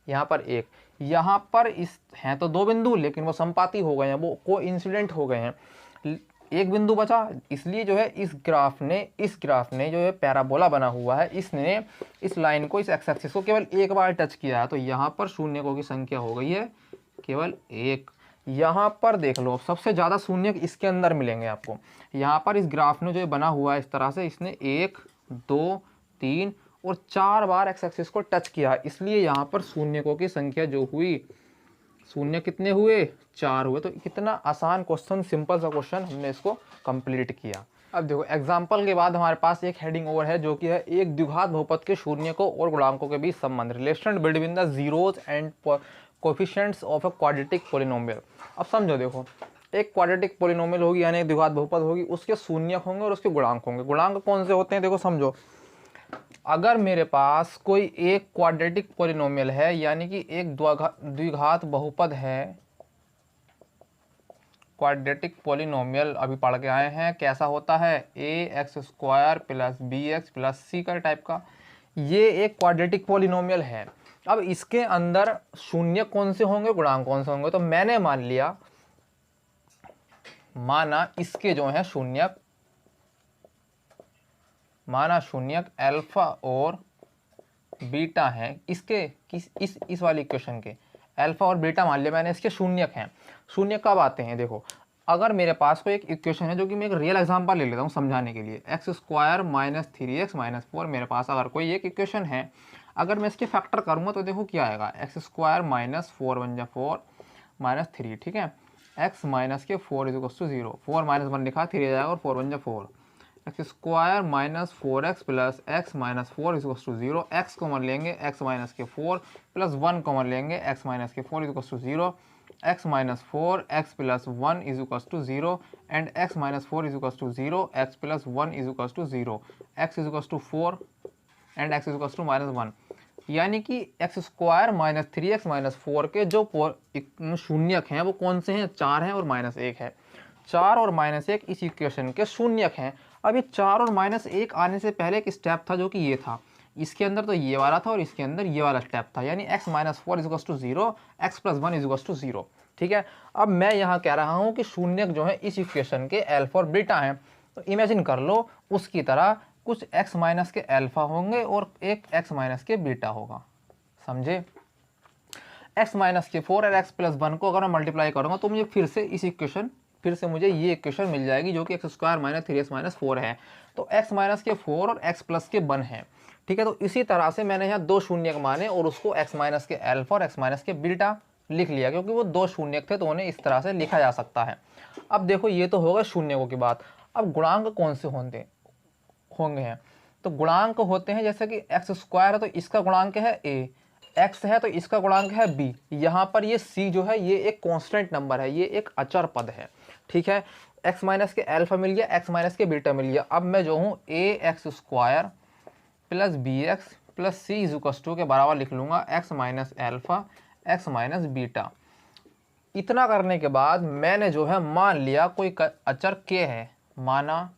यहाँ पर 1, यहाँ पर इस हैं तो 2 बिंदु, लेकिन वो संपाती हो गए हैं, वो कोइंसिडेंट हो गए हैं, एक बिंदु बचा, इसलिए जो है इस ग्राफ ने जो है पैराबोला बना हुआ है, इसने इस लाइन को, इस एक्स एक्सिस को केवल एक बार टच किया है, तो यहाँ पर शून्यकों की संख्या हो गई है केवल 1। यहाँ पर देख लो, सबसे ज़्यादा शून्य इसके अंदर मिलेंगे आपको। यहाँ पर इस ग्राफ ने जो बना हुआ है इस तरह से, इसने 1, 2, 3 और 4 बार एक्स एक्सिस को टच किया, इसलिए यहाँ पर शून्यकों की संख्या जो हुई, शून्य कितने हुए, 4 हुए। तो कितना आसान क्वेश्चन, सिंपल सा क्वेश्चन हमने इसको कंप्लीट किया। अब देखो एग्जाम्पल के बाद हमारे पास एक हेडिंग ओवर है, जो कि है एक द्विघात बहुपद के शून्यकों और गुणांकों के बीच संबंध, relation between the zeros and coefficients of a quadratic polynomial. अब समझो, देखो एक क्वाड्रेटिक पॉलिनोमियल होगी, यानी एक द्विघात बहुपद होगी, उसके शून्यक होंगे और उसके गुणांक होंगे। गुणांक कौन से होते हैं, देखो समझो, अगर मेरे पास कोई एक क्वाड्रेटिक पॉलिनोमियल है, यानी कि एक द्विघात बहुपद है, क्वाड्रेटिक पॉलिनोमियल अभी पढ़ के आए हैं कैसा होता है, ax² plus bx plus c का टाइप का, ये एक क्वाड्रेटिक पॉलिनोमियल है। अब इसके अंदर शून्य कौन से होंगे, गुणांक कौन से होंगे, तो मैंने माना इसके जो है शून्यक, माना शून्यक अल्फा और बीटा हैं, इसके इस वाली इक्वेशन के अल्फा और बीटा मान लिया मैंने, इसके शून्यक हैं। शून्यक कब आते हैं, देखो अगर मेरे पास कोई एक इक्वेशन है, जो कि मैं एक रियल एग्जांपल ले लेता हूँ समझाने के लिए, x² माइनस 3x माइनस 4, मेरे पास अगर कोई एक इक्वेशन है, अगर मैं इसके फैक्टर करूँगा तो देखो क्या आएगा, x² माइनस 4 1 जा 4 माइनस 3, ठीक है, x माइनस के 4 इज इक्वल टू 0, 4 माइनस 1 लिखा, 3 आ जाएगा और 4 1 जा 4, x² minus 4x plus x minus 4 is equal to 0, x common लेंगे, x माइनस के 4 प्लस 1 कॉमन लेंगे, x माइनस के 4 is equal to 0, x minus 4 x plus 1 is equal to 0 and x minus 4 is equal to 0, x plus 1 is equal to 0, x is equal to 4 and x is equal to minus 1, यानी कि x² माइनस 3x माइनस 4 के जो शून्यक हैं वो कौन से हैं, 4 हैं और माइनस 1 है। 4 और माइनस 1 इस इक्वेशन के शून्यक हैं। अब ये 4 और माइनस 1 आने से पहले एक स्टेप था, जो कि ये था, इसके अंदर तो ये वाला था और इसके अंदर ये वाला स्टेप था, यानी x minus 4 is equal to 0, x plus 1 is equal to 0, ठीक है। अब मैं यहाँ कह रहा हूँ कि शून्यक जो है इस इक्वेशन के अल्फा और बीटा हैं, तो इमेजिन कर लो उसकी तरह कुछ x माइनस के अल्फा होंगे और एक x माइनस के बीटा होगा, समझे। x माइनस के 4 और x प्लस 1 को अगर मैं मल्टीप्लाई करूँगा तो मुझे फिर से मुझे ये इक्वेशन मिल जाएगी, जो कि x² माइनस 3x माइनस 4 है, तो x माइनस के 4 और x प्लस के 1 है, ठीक है। तो इसी तरह से मैंने यहाँ 2 शून्यक माने और उसको x माइनस के अल्फा और x माइनस के बीटा लिख लिया, क्योंकि वो 2 शून्यक थे तो उन्हें इस तरह से लिखा जा सकता है। अब देखो ये तो होगा शून्यकों की बात। अब गुणांक कौन से होंगे हैं, तो गुणांक होते हैं जैसे कि x² है तो इसका गुणांक है a, x है तो इसका गुणांक है b, यहाँ पर ये c जो है ये एक कांस्टेंट नंबर है, ये एक अचर पद है, ठीक है। x माइनस के अल्फा मिल गया, x माइनस के बीटा मिल गया। अब मैं जो हूँ ax² plus bx plus c is equal to के बराबर लिख लूँगा x minus alpha x minus beta. इतना करने के बाद मैंने जो है मान लिया कोई अचर k है, माना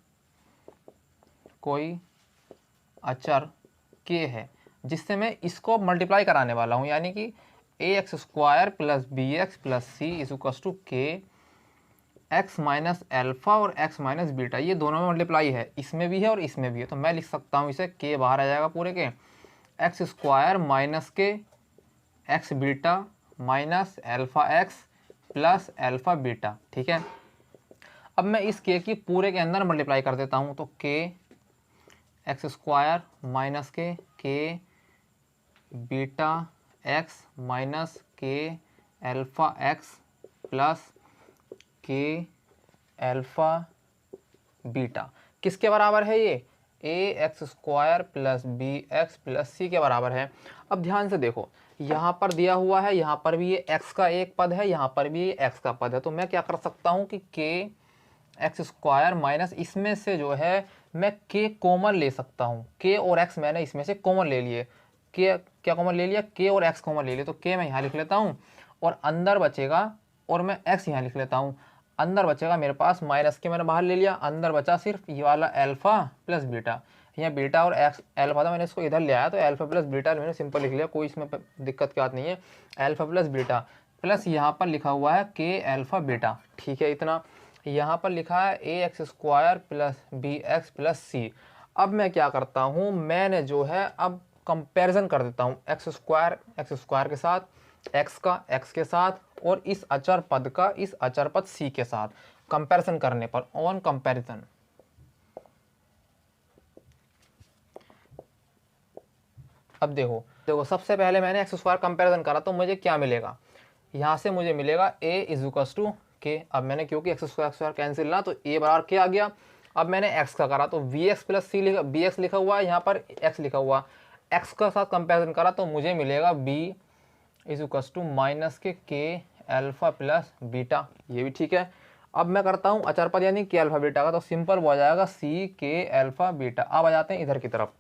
कोई अचर k है, जिससे मैं इसको मल्टीप्लाई कराने वाला हूँ, यानी कि ax² plus bx plus c is equal to k x minus alpha और x माइनस बीटा, ये दोनों में मल्टीप्लाई है, इसमें भी है और इसमें भी है, तो मैं लिख सकता हूँ इसे, k बाहर आ जाएगा पूरे के, x² माइनस के x beta minus alpha x plus alpha beta, ठीक है। अब मैं इस k की पूरे के अंदर मल्टीप्लाई कर देता हूँ, तो k x² माइनस के k beta x minus k alpha x plus के अल्फ़ा बीटा किसके बराबर है ये, ax² plus bx plus c के बराबर है। अब ध्यान से देखो, यहाँ पर दिया हुआ है, यहाँ पर भी ये x का एक पद है, यहाँ पर भी ये x का पद है, तो मैं क्या कर सकता हूँ कि k² माइनस इसमें से जो है मैं k कॉमन ले सकता हूँ। k और x मैंने इसमें से कॉमन ले लिए, k क्या कॉमन ले लिया, k और x कॉमन ले लिए, तो k मैं यहाँ लिख लेता हूँ और अंदर बचेगा, और मैं x यहाँ लिख लेता हूँ, अंदर बचेगा मेरे पास माइनस के मैंने बाहर ले लिया, अंदर बचा सिर्फ ये वाला अल्फ़ा प्लस बीटा। यहाँ बीटा और एक्स अल्फ़ा था, मैंने इसको इधर ले आया तो अल्फ़ा प्लस बीटा मैंने सिंपल लिख लिया, कोई इसमें दिक्कत की बात नहीं है। अल्फ़ा प्लस बीटा प्लस यहाँ पर लिखा हुआ है के अल्फ़ा बीटा, ठीक है इतना। यहाँ पर लिखा है ax² plus bx plus c। अब मैं क्या करता हूँ, मैंने जो है अब कंपैरिजन कर देता हूँ x² के साथ, x का x के साथ, और इस अचर पद का इस अचर पद c के साथ कंपैरिजन करने पर, ऑन कंपैरिजन। अब देखो सबसे पहले मैंने x² कंपैरिजन करा तो मुझे क्या मिलेगा, यहाँ से मुझे मिलेगा a = k। अब मैंने क्योंकि x² कैंसिल ना तो a बराबर k आ गया। अब मैंने x का करा तो bx प्लस c लिखा, bx लिखा हुआ है, यहाँ पर x लिखा हुआ, x का साथ कंपैरिजन करा तो मुझे मिलेगा b = माइनस के k अल्फ़ा प्लस बीटा, ये भी ठीक है। अब मैं करता हूँ अचर पद यानी k अल्फ़ा बीटा का, तो सिंपल हो जाएगा c k अल्फ़ा बीटा। अब आ जाते हैं इधर की तरफ,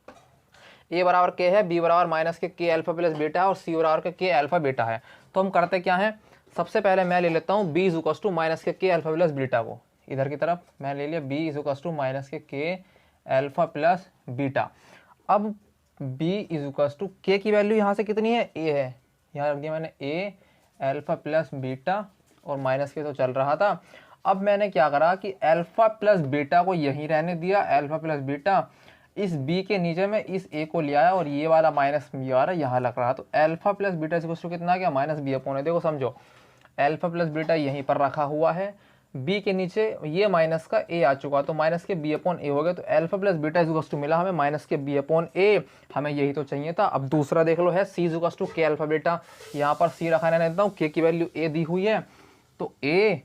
a बराबर k है, b बराबर माइनस के k अल्फ़ा प्लस बीटा है और c बराबर के k अल्फ़ा बीटा है। तो हम करते क्या हैं, सबसे पहले मैं ले लेता हूँ b = माइनस के k अल्फ़ा प्लस बीटा को, इधर की तरफ मैं ले लिया b = माइनस के k अल्फ़ा प्लस बीटा। अब b = k की वैल्यू यहाँ से कितनी है, a है, यहाँ रख दिया मैंने a अल्फ़ा प्लस बीटा और माइनस के तो चल रहा था। अब मैंने क्या करा कि अल्फ़ा प्लस बीटा को यहीं रहने दिया, अल्फ़ा प्लस बीटा, इस b के नीचे में इस a को ले आया और ये वाला माइनस b आ रहा यहाँ लग रहा, तो अल्फ़ा प्लस बीटा इक्वल कितना गया, माइनस b अपॉन। देखो समझो, अल्फ़ा प्लस बीटा यहीं पर रखा हुआ है, b के नीचे ये माइनस का a आ चुका, तो माइनस के b अपॉन a हो गया, तो अल्फ़ा प्लस बीटा इक्वल मिला हमें माइनस के b अपॉन a, हमें यही तो चाहिए था। अब दूसरा देख लो है c = k अल्फ़ा बीटा, यहाँ पर c रखा रहने देता हूँ, k की वैल्यू a दी हुई है, तो a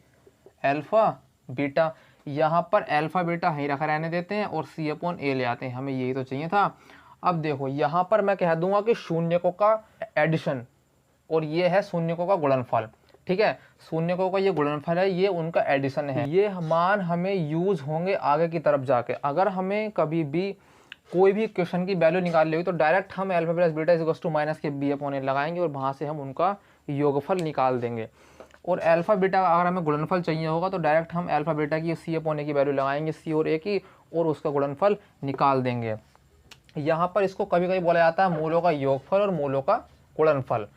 अल्फ़ा बीटा, यहाँ पर अल्फ़ा बीटा ही रखा रहने देते हैं और c अपॉन a ले आते हैं, हमें यही तो चाहिए था। अब देखो यहाँ पर मैं कह दूंगा कि शून्यकों का एडिशन और ये है शून्यकों का गुणनफल, ठीक है, शून्यकों का ये गुणनफल है, ये उनका एडिशन है। ये मान हमें यूज होंगे आगे की तरफ जाके, अगर हमें कभी भी कोई भी क्वेश्चन की वैल्यू निकालनी हुई तो डायरेक्ट हम अल्फ़ा प्लस बीटा = माइनस के b अपॉन a लगाएंगे और वहाँ से हम उनका योगफल निकाल देंगे। और अल्फ़ा बीटा का अगर हमें गुणनफल चाहिए होगा तो डायरेक्ट हम अल्फ़ा बीटा की c अपॉन a की वैल्यू लगाएंगे, c और a की, और उसका गुणनफल निकाल देंगे। यहाँ पर इसको कभी कभी बोला जाता है मूलों का योगफल और मूलों का गुणनफल,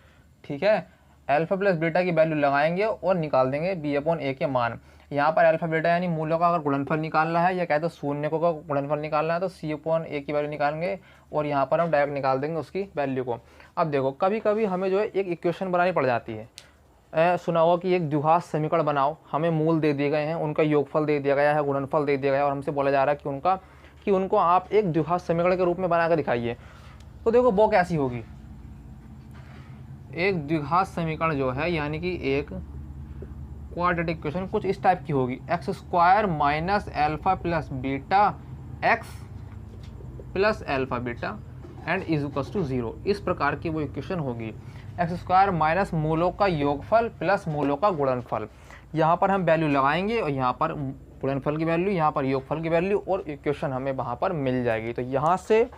ठीक है। अल्फ़ा प्लस बीटा की वैल्यू लगाएंगे और निकाल देंगे b अपॉन a के मान। यहाँ पर अल्फ़ा बीटा यानी मूलों का अगर गुणनफल निकालना है या कहते हैं शून्यकों का गुणनफल निकालना है तो c अपॉन a की वैल्यू निकालेंगे और यहाँ पर हम डायरेक्ट निकाल देंगे उसकी वैल्यू को। अब देखो कभी कभी हमें जो है एक इक्वेशन बनानी पड़ जाती है, सुना होगा कि एक द्विघात समीकरण बनाओ, हमें मूल दे दिए गए हैं, उनका योगफल दे दिया गया है, गुणनफल दे दिया गया है और हमसे बोला जा रहा है कि उनको आप एक द्विघात समीकरण के रूप में बना कर दिखाइए। तो देखो वो कैसी होगी, एक द्विघात समीकरण जो है यानी कि एक क्वाड्रेटिक इक्वेशन कुछ इस टाइप की होगी, x² minus alpha plus beta x plus alpha beta and = 0, इस प्रकार की वो इक्वेशन होगी। x² माइनस मूलों का योगफल प्लस मूलों का गुणनफल, यहाँ पर हम वैल्यू लगाएंगे और यहाँ पर गुणनफल की वैल्यू, यहाँ पर योगफल की वैल्यू, और इक्वेशन हमें वहाँ पर मिल जाएगी। तो यहाँ से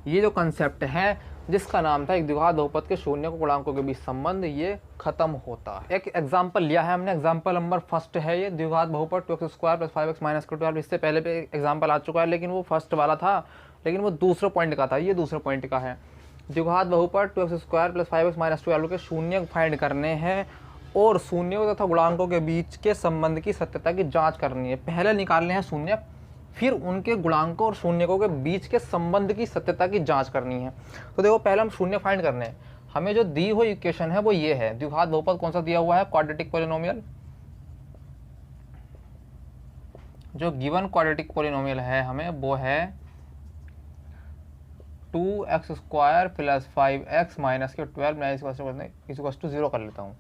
ये जो कंसेप्ट है जिसका नाम था एक द्विघात बहुपद के शून्य को गुणांकों के बीच संबंध, ये खत्म होता है। एक एग्जाम्पल लिया है हमने, एग्जाम्पल नंबर फर्स्ट है ये, द्विघात बहुपद 2x² + 5x - 12। इससे पहले भी एग्जाम्पल आ चुका है लेकिन वो फर्स्ट वाला था, लेकिन वो दूसरे पॉइंट का था, ये दूसरे पॉइंट का है। द्विघात बहुपद 2x² + 5x - 12 के शून्य फाइंड करने हैं और शून्यों तथा गुणांकों के बीच के संबंध की सत्यता की जांच करनी है। पहले निकालने हैं शून्य, फिर उनके गुणांकों और शून्यकों के बीच के संबंध की सत्यता की जांच करनी है। तो देखो पहले हम शून्य फाइंड करने हैं, हमें जो दी हुई इक्वेशन है वो ये है, द्विघात बहुपद कौन सा दिया हुआ है, क्वाड्रेटिक पॉलिनोमियल, जो गिवन क्वाड्रेटिक पॉलिनोमियल है हमें वो है 2x² + 5x - 12 = 0 कर लेता हूँ।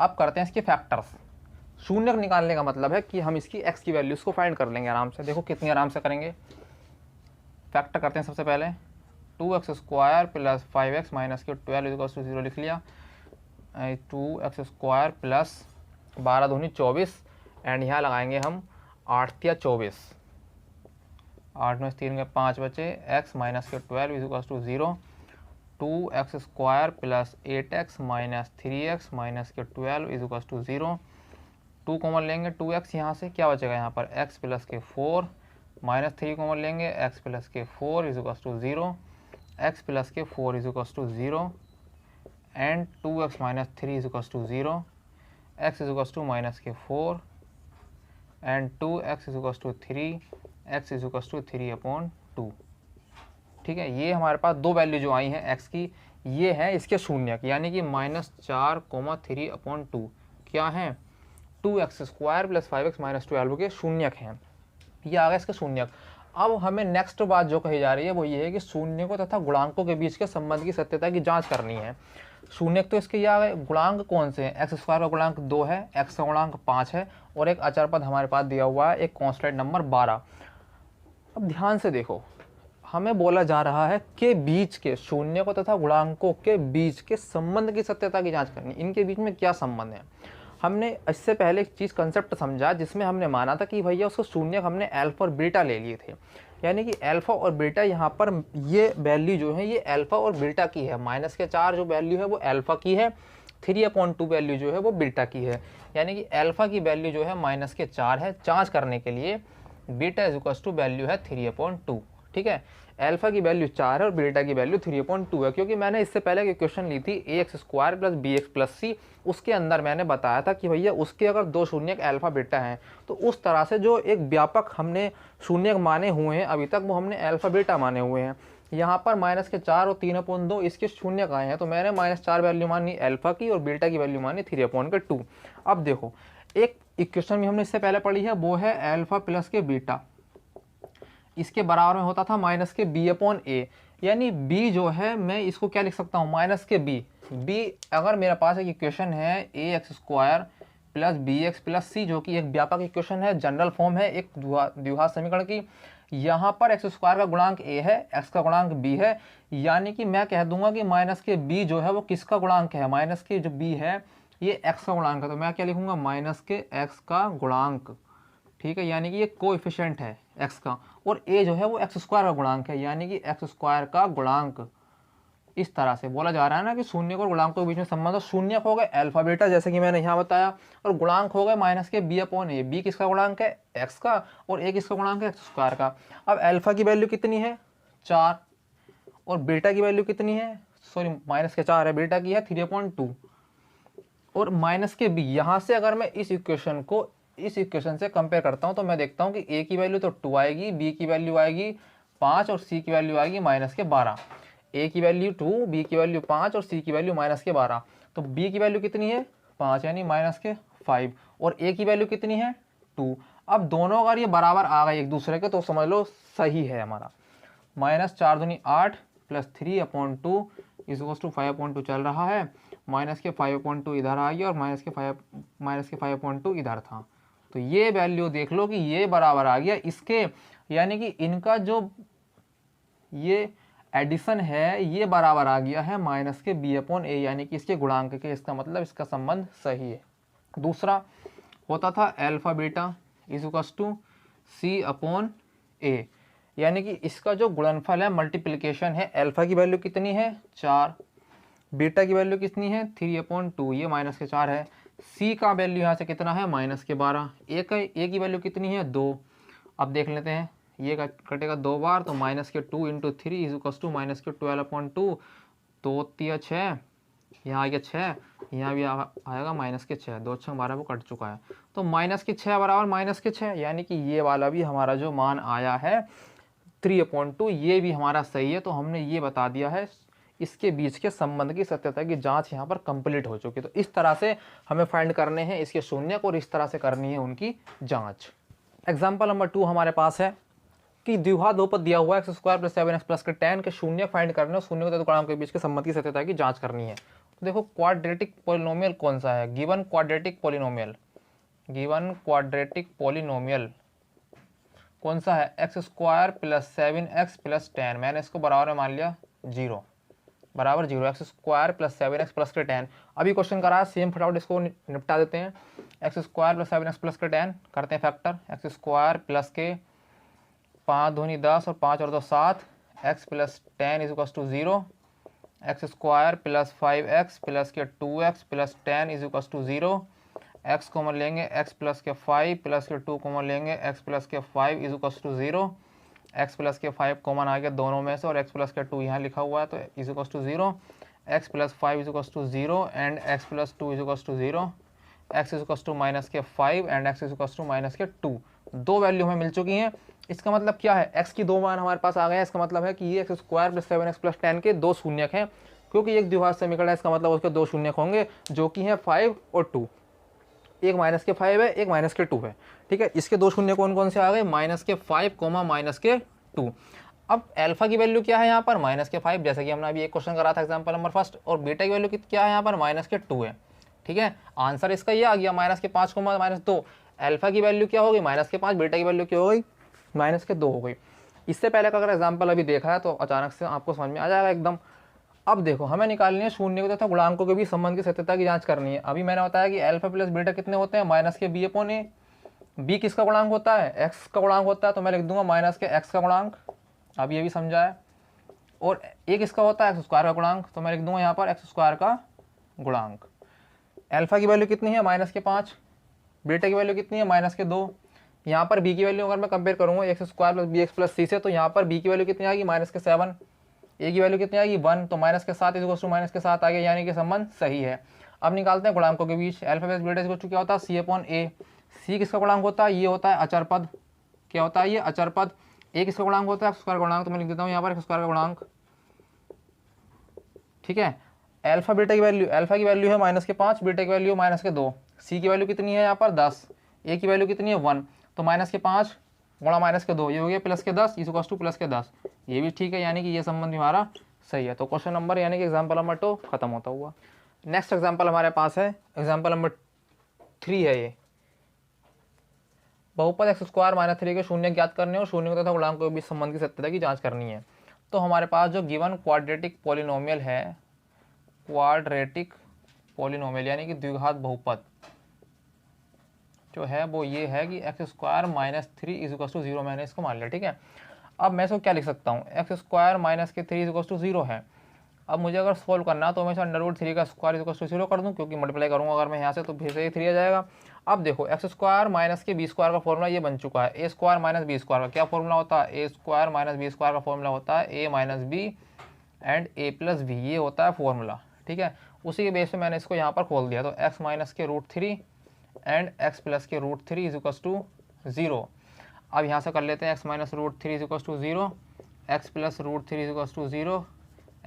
अब करते हैं इसके फैक्टर्स, शून्यक निकालने का मतलब है कि हम इसकी x की वैल्यूज़ को फाइंड कर लेंगे आराम से। देखो कितनी आराम से करेंगे, फैक्टर करते हैं सबसे पहले। 2x² प्लस 5x माइनस के 12 = 0 लिख लिया। 2x² प्लस 12 दूनी 24 एंड यहाँ लगाएंगे हम 8 या 24, 8 में 3 के 5 बचे, x माइनस के 12 = 0। 2x² plus 8x minus 3x minus के 12 = 0। 2 कॉमन लेंगे 2x यहाँ से, क्या बचेगा यहाँ पर x प्लस के 4 माइनस 3 कॉमन लेंगे x प्लस के 4 = 0, x प्लस के 4 = 0 and 2x minus 3 = 0, x minus के 4 एंड 2x = 3, x = 3/2। ठीक है, ये हमारे पास दो वैल्यू जो आई हैं x की, ये है इसके शून्यक, यानी कि -4, 3/2 क्या है 2x² प्लस 5x माइनस 12 के शून्यक हैं। ये आ गया इसका शून्यक। अब हमें नेक्स्ट बात जो कही जा रही है वो ये है कि शून्यकों तथा गुणांकों के बीच के संबंध की सत्यता की जांच करनी है। शून्यक तो इसके ये आ गए, गुणांक कौन से हैं, x² का गुणांक 2 है, x का गुणांक 5 है और एक अचर पद हमारे पास दिया हुआ है, एक कांस्टेंट नंबर 12। अब ध्यान से देखो, हमें बोला जा रहा है कि बीच के शून्यकों तथा गुणांकों के बीच के संबंध की सत्यता की जांच करनी। इनके बीच में क्या संबंध है, हमने इससे पहले एक चीज़ कंसेप्ट समझा जिसमें हमने माना था कि भैया उसको शून्यक हमने अल्फा और बीटा ले लिए थे, यानी कि अल्फा और बीटा यहाँ पर ये वैल्यू जो है ये अल्फा और बीटा की है। -4 जो वैल्यू है वो अल्फा की है, 3/2 वैल्यू जो है वो बीटा की है, यानी कि अल्फा की वैल्यू जो है -4 है। जांच करने के लिए बीटा = वैल्यू है 3/2। ठीक है, अल्फा की वैल्यू 4 है और बीटा की वैल्यू 3/2 है, क्योंकि मैंने इससे पहले एक क्वेश्चन ली थी ax² plus bx plus c, उसके अंदर मैंने बताया था कि भैया उसके अगर दो शून्यक अल्फा बीटा हैं तो उस तरह से जो एक व्यापक हमने शून्यक माने हुए हैं अभी तक वो हमने अल्फा बीटा माने हुए हैं। यहाँ पर -4 और 3/2 इसके शून्यक आए हैं, तो मैंने -4 वैल्यू मानी अल्फा की और बीटा की वैल्यू मानी 3/2। अब देखो एक इक्वेशन भी हमने इससे पहले पढ़ी है, वो है अल्फा प्लस के बीटा, इसके बराबर में होता था -b/a, यानी b जो है मैं इसको क्या लिख सकता हूँ -b। अगर मेरे पास एक इक्वेशन है ax² plus bx plus c जो कि एक व्यापक इक्वेशन है, जनरल फॉर्म है एक द्विघात समीकरण की, यहाँ पर x² का गुणांक a है, x का गुणांक b है, यानी कि मैं कह दूंगा कि -b जो है वो किसका गुणांक है, जो b है ये x का गुणांक है, तो मैं क्या लिखूंगा -x का गुणांक। ठीक है, यानी कि ये कोएफिशिएंट है x का, और a जो है वो x² का गुणांक है, यानी कि x² का गुणांक। इस तरह से बोला जा रहा है ना कि शून्यक और गुणांकों के बीच में संबंध, शून्यक हो गए अल्फा बीटा जैसे कि मैंने यहाँ बताया, और गुणांक हो गए -b/a। b किसका गुणांक है x का और a किसका गुणांक है x² का। अब अल्फा की वैल्यू कितनी है 4 और बीटा की वैल्यू कितनी है, सॉरी -4 है, बीटा की है 3/2 और -b। यहाँ से अगर मैं इस इक्वेशन को इस इक्वेशन से कंपेयर करता हूँ तो मैं देखता हूँ कि a की वैल्यू तो 2 आएगी, b की वैल्यू आएगी 5 और c की वैल्यू आएगी -12। a की वैल्यू 2, b की वैल्यू 5 और c की वैल्यू -12, तो b की वैल्यू कितनी है 5 यानी -5 और a की वैल्यू कितनी है 2। अब दोनों अगर ये बराबर आ गए एक दूसरे के तो समझ लो सही है हमारा। -4 दूनी 8 प्लस 3/2 = 5/2 चल रहा है, -5/2 इधर आ गया और -5/2 इधर था, तो ये वैल्यू देख लो कि ये बराबर आ गया इसके, यानी कि इनका जो ये एडिशन है ये बराबर आ गया है -b/a, यानी कि इसके गुणांक के, इसका मतलब इसका संबंध सही है। दूसरा होता था अल्फा बीटा = c/a, यानी कि इसका जो गुणनफल है मल्टीप्लिकेशन है, अल्फा की वैल्यू कितनी है 4, बीटा की वैल्यू कितनी है 3/2, ये -4 है, c का वैल्यू यहाँ से कितना है -12, a की वैल्यू कितनी है 2। अब देख लेते हैं, ये कटेगा 2 बार तो -2 × 3 = -12/2, 2 3 6, यहाँ आ गया 6, यहाँ भी आएगा -6, 2 6 12 वो कट चुका है, तो -6 बराबर -6, यानी कि ये वाला भी हमारा जो मान आया है 3/2 ये भी हमारा सही है। तो हमने ये बता दिया है इसके बीच के संबंध की सत्यता की जांच यहाँ पर कंप्लीट हो चुकी है। तो इस तरह से हमें फाइंड करने हैं इसके शून्यक और इस तरह से करनी है उनकी जांच। एग्जाम्पल नंबर 2 हमारे पास है कि द्विघात बहुपद दिया हुआ है x² + 7x + के tan के शून्यक फाइंड करने और शून्यक तथा गुणांक के बीच के संबंध की सत्यता की जांच करनी है। तो देखो क्वाड्रेटिक पॉलिनोमियल कौन सा है, given quadratic polynomial given quadratic polynomial कौन सा है, x square plus 7x plus 10, मैंने इसको बराबर में मान लिया 0, बराबर 0, X square plus 7x plus के 10। अभी क्वेश्चन करा है सेम, फटाफट इसको निपटा देते हैं। X square plus 7x plus के 10 करते हैं फैक्टर, एक्स स्क्वायर प्लस के 5 दूनी 10 और 5 और 2 7, X plus 10 is equals to 0, X square plus 5x plus के 2x plus 10 is equals to 0, X common लेंगे x प्लस के 5 प्लस के 2 कॉमन लेंगे x प्लस के 5 is equals to 0, x plus के 5 कॉमन आ गया दोनों में से और x प्लस के 2 यहाँ लिखा हुआ है तो is equals to 0, x plus 5 is equals to 0 and x plus 2 is equals to 0, x is equals to minus के 5 and x is equals to minus के 2। दो वैल्यू हमें मिल चुकी हैं। इसका मतलब क्या है, x की दो मान हमारे पास आ गए हैं। इसका मतलब है कि ये X square plus 7x plus 10 के दो शून्यक हैं, क्योंकि एक द्विघात समीकरण है, इसका मतलब उसके दो शून्यक होंगे जो कि हैं 5 और 2, एक माइनस के 5 है, एक माइनस के 2 है। ठीक है, इसके दो शून्य कौन कौन से आ गए, माइनस के 5 कोमा माइनस के 2। अब अल्फा की वैल्यू क्या है यहाँ पर, माइनस के 5, जैसे कि हमने अभी एक क्वेश्चन करा था एग्जांपल नंबर फर्स्ट, और बीटा की वैल्यू क्या है यहाँ पर, माइनस के 2 है। ठीक है, आंसर इसका ये आ गया, माइनस के 5 कोमा माइनस 2। अल्फा की वैल्यू क्या होगी, माइनस के 5, बीटा की वैल्यू क्या हो गई, माइनस के 2 हो गई। इससे पहले का अगर एग्जाम्पल अभी देखा है तो अचानक से आपको समझ में आ जाएगा एकदम। अब देखो, हमें निकालनी है शून्य को तथा गुणांकों के बीच संबंध की सत्यता की जांच करनी है। अभी मैंने बताया कि अल्फा प्लस बीटा कितने होते हैं, minus K B upon A. B किसका गुणांक होता है, एक्स का गुणांक होता है, तो मैं लिख दूंगा माइनस के एक्स का गुणांक। अब ये भी समझा है। और ए किसका होता है, एक्स स्क्वायर का गुणांक, तो मैं लिख दूंगा यहाँ पर एक्स स्क्वायर का गुणांक। अल्फा की वैल्यू कितनी है, माइनस के 5, बीटा की वैल्यू कितनी है, माइनस के 2। यहाँ पर बी की वैल्यू अगर मैं कंपेयर करूँगा X square plus B X plus C से, तो यहाँ पर बी की वैल्यू कितनी आएगी, माइनस के 7, ए की वैल्यू कितनी आएगी 1, तो माइनस के 7 इज टू माइनस के 7 आ गया, यानी कि संबंध सही है। अब निकालते हैं गुणांकों के बीच। अल्फा प्लस बीटा इज क्या होता है, सी अपॉन ए। सी किसका गुणांक होता है, ये होता है अचर पद। क्या होता है ये, अचर पद। ए किसका गुणांक होता है, एक्स स्क्वायर गुणांक, तो मैं लिख देता हूँ यहाँ पर एक्स स्क्वायर का गुणांक। ठीक है, अल्फा बीटा की वैल्यू, अल्फा की वैल्यू है माइनस के 5, बीटा की वैल्यू माइनस के 2, सी की वैल्यू कितनी है यहाँ पर 10, ए की वैल्यू कितनी है 1, तो माइनस के 5 गुणा माइनस के 2, ये हो गया प्लस के 10 इज टू प्लस के 10, ये भी ठीक है, यानी कि ये संबंध हमारा सही है। तो क्वेश्चन नंबर यानी कि एग्जाम्पल नंबर 2 खत्म होता हुआ। नेक्स्ट एग्जाम्पल हमारे पास है एग्जाम्पल नंबर 3 है। ये बहुपद एक्स स्क्वायर माइनस 3 के शून्य ज्ञात करने और शून्य तथा गुणांकों के बीच संबंध की सत्यता की जांच करनी है। तो हमारे पास जो गिवन क्वाड्रेटिक पॉलिनोमियल है, क्वाड्रेटिक पॉलिनोमियल यानी कि द्विघात बहुपद जो है वो ये है कि X square minus 3 is equal to 0, मैंने इसको मान लिया। ठीक है, अब मैं इसको क्या लिख सकता हूँ, एक्स स्क्वायर माइनस के 3 इज इक्वल टू 0 है। अब मुझे अगर सोल्व करना है तो मैं अंडर रूट 3 का स्क्वायर इज इक्वल टू 0 कर दूँ, क्योंकि मल्टीप्लाई करूँगा अगर मैं यहाँ से तो फिर से 3 आ जाएगा। अब देखो, X square minus K B square का फॉर्मूला ये बन चुका है। A square minus B square का क्या फॉर्मूला होता है, A square minus B square का फॉर्मूला होता है A minus B and A plus B, ये होता है फॉर्मूला। ठीक है, उसी के बेस पे मैंने इसको यहाँ पर खोल दिया, तो एक्स माइनस के रूट 3 एंड एक्स प्लस के रूट 3 इज इक्वल टू 0। अब यहाँ से कर लेते हैं X minus root 3 is equal to 0, X plus root 3 is equal to 0,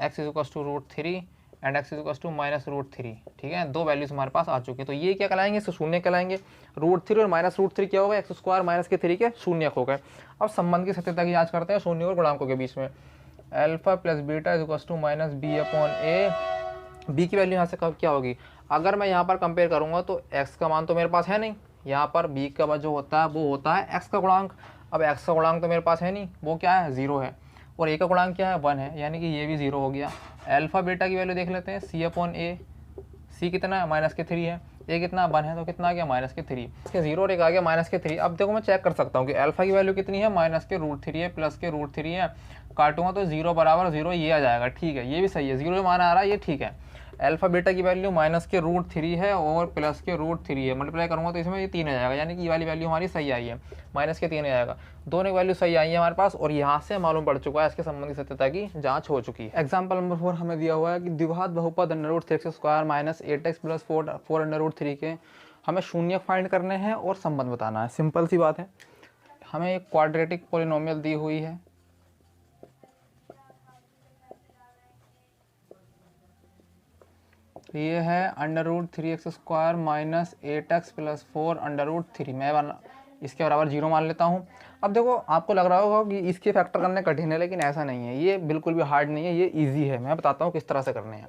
X is equal to root 3 and X is equal to minus root 3। ठीक है, दो वैल्यूज हमारे पास आ चुके हैं, तो ये क्या कहलाएंगे, इसको शून्य कहलाएंगे। रूट 3 और माइनस रूट 3 क्या होगा, एक्स स्क्वायर माइनस के 3 के शून्य हो गए। अब संबंध की सत्यता की जांच करते हैं शून्य और गुणांकों के बीच में। Alpha plus beta is equal to minus B upon A. B की वैल्यू यहाँ से क्या होगी, अगर मैं यहाँ पर कंपेयर करूँगा तो एक्स का मान तो मेरे पास है नहीं, यहाँ पर बी का जो होता है वो होता है एक्स का गुणांक। अब एक्स का गुणांक तो मेरे पास है नहीं, वो क्या है 0 है, और ए का गुणांक क्या है 1 है, यानी कि ये भी 0 हो गया। अल्फा बीटा की वैल्यू देख लेते हैं, सी अपॉन ए। सी कितना है, माइनस के 3 है, ए कितना 1 है, तो कितना आ गया माइनस के 3, इसके 0 और एक आ गया माइनस के 3। अब देखो मैं चेक कर सकता हूँ कि अल्फा की वैल्यू कितनी है, माइनस के रूट 3 है, प्लस के रूट 3 है, काटूंगा तो 0 बराबर 0 ये आ जाएगा। ठीक है, ये भी सही है, 0 मान आ रहा है, ये ठीक है। अल्फा बीटा की वैल्यू माइनस के रूट 3 है और प्लस के रूट 3 है, मल्टीप्लाई करूँगा तो इसमें ये 3 आ जाएगा, यानी कि ये वाली वैल्यू हमारी सही आई है, माइनस के 3 आ जाएगा। दोनों की वैल्यू सही आई है हमारे पास, और यहाँ से मालूम पड़ चुका है इसके संबंध की सत्यता की जांच हो चुकी है। एग्जाम्पल नंबर 4 हमें दिया हुआ है कि द्विघात बहुपद under root 3 square minus 8x plus 4 under root 3 के हमें शून्य फाइंड करने हैं और संबंध बताना है। सिंपल सी बात है, हमें एक क्वाड्रेटिक पॉलिनोमियल दी हुई है, ये है under root 3x square minus 8x plus 4 under root 3। मैं इसके बराबर 0 मान लेता हूँ। अब देखो, आपको लग रहा होगा कि इसके फैक्टर करने कठिन है, लेकिन ऐसा नहीं है, ये बिल्कुल भी हार्ड नहीं है, ये इजी है। मैं बताता हूँ किस तरह से करने हैं।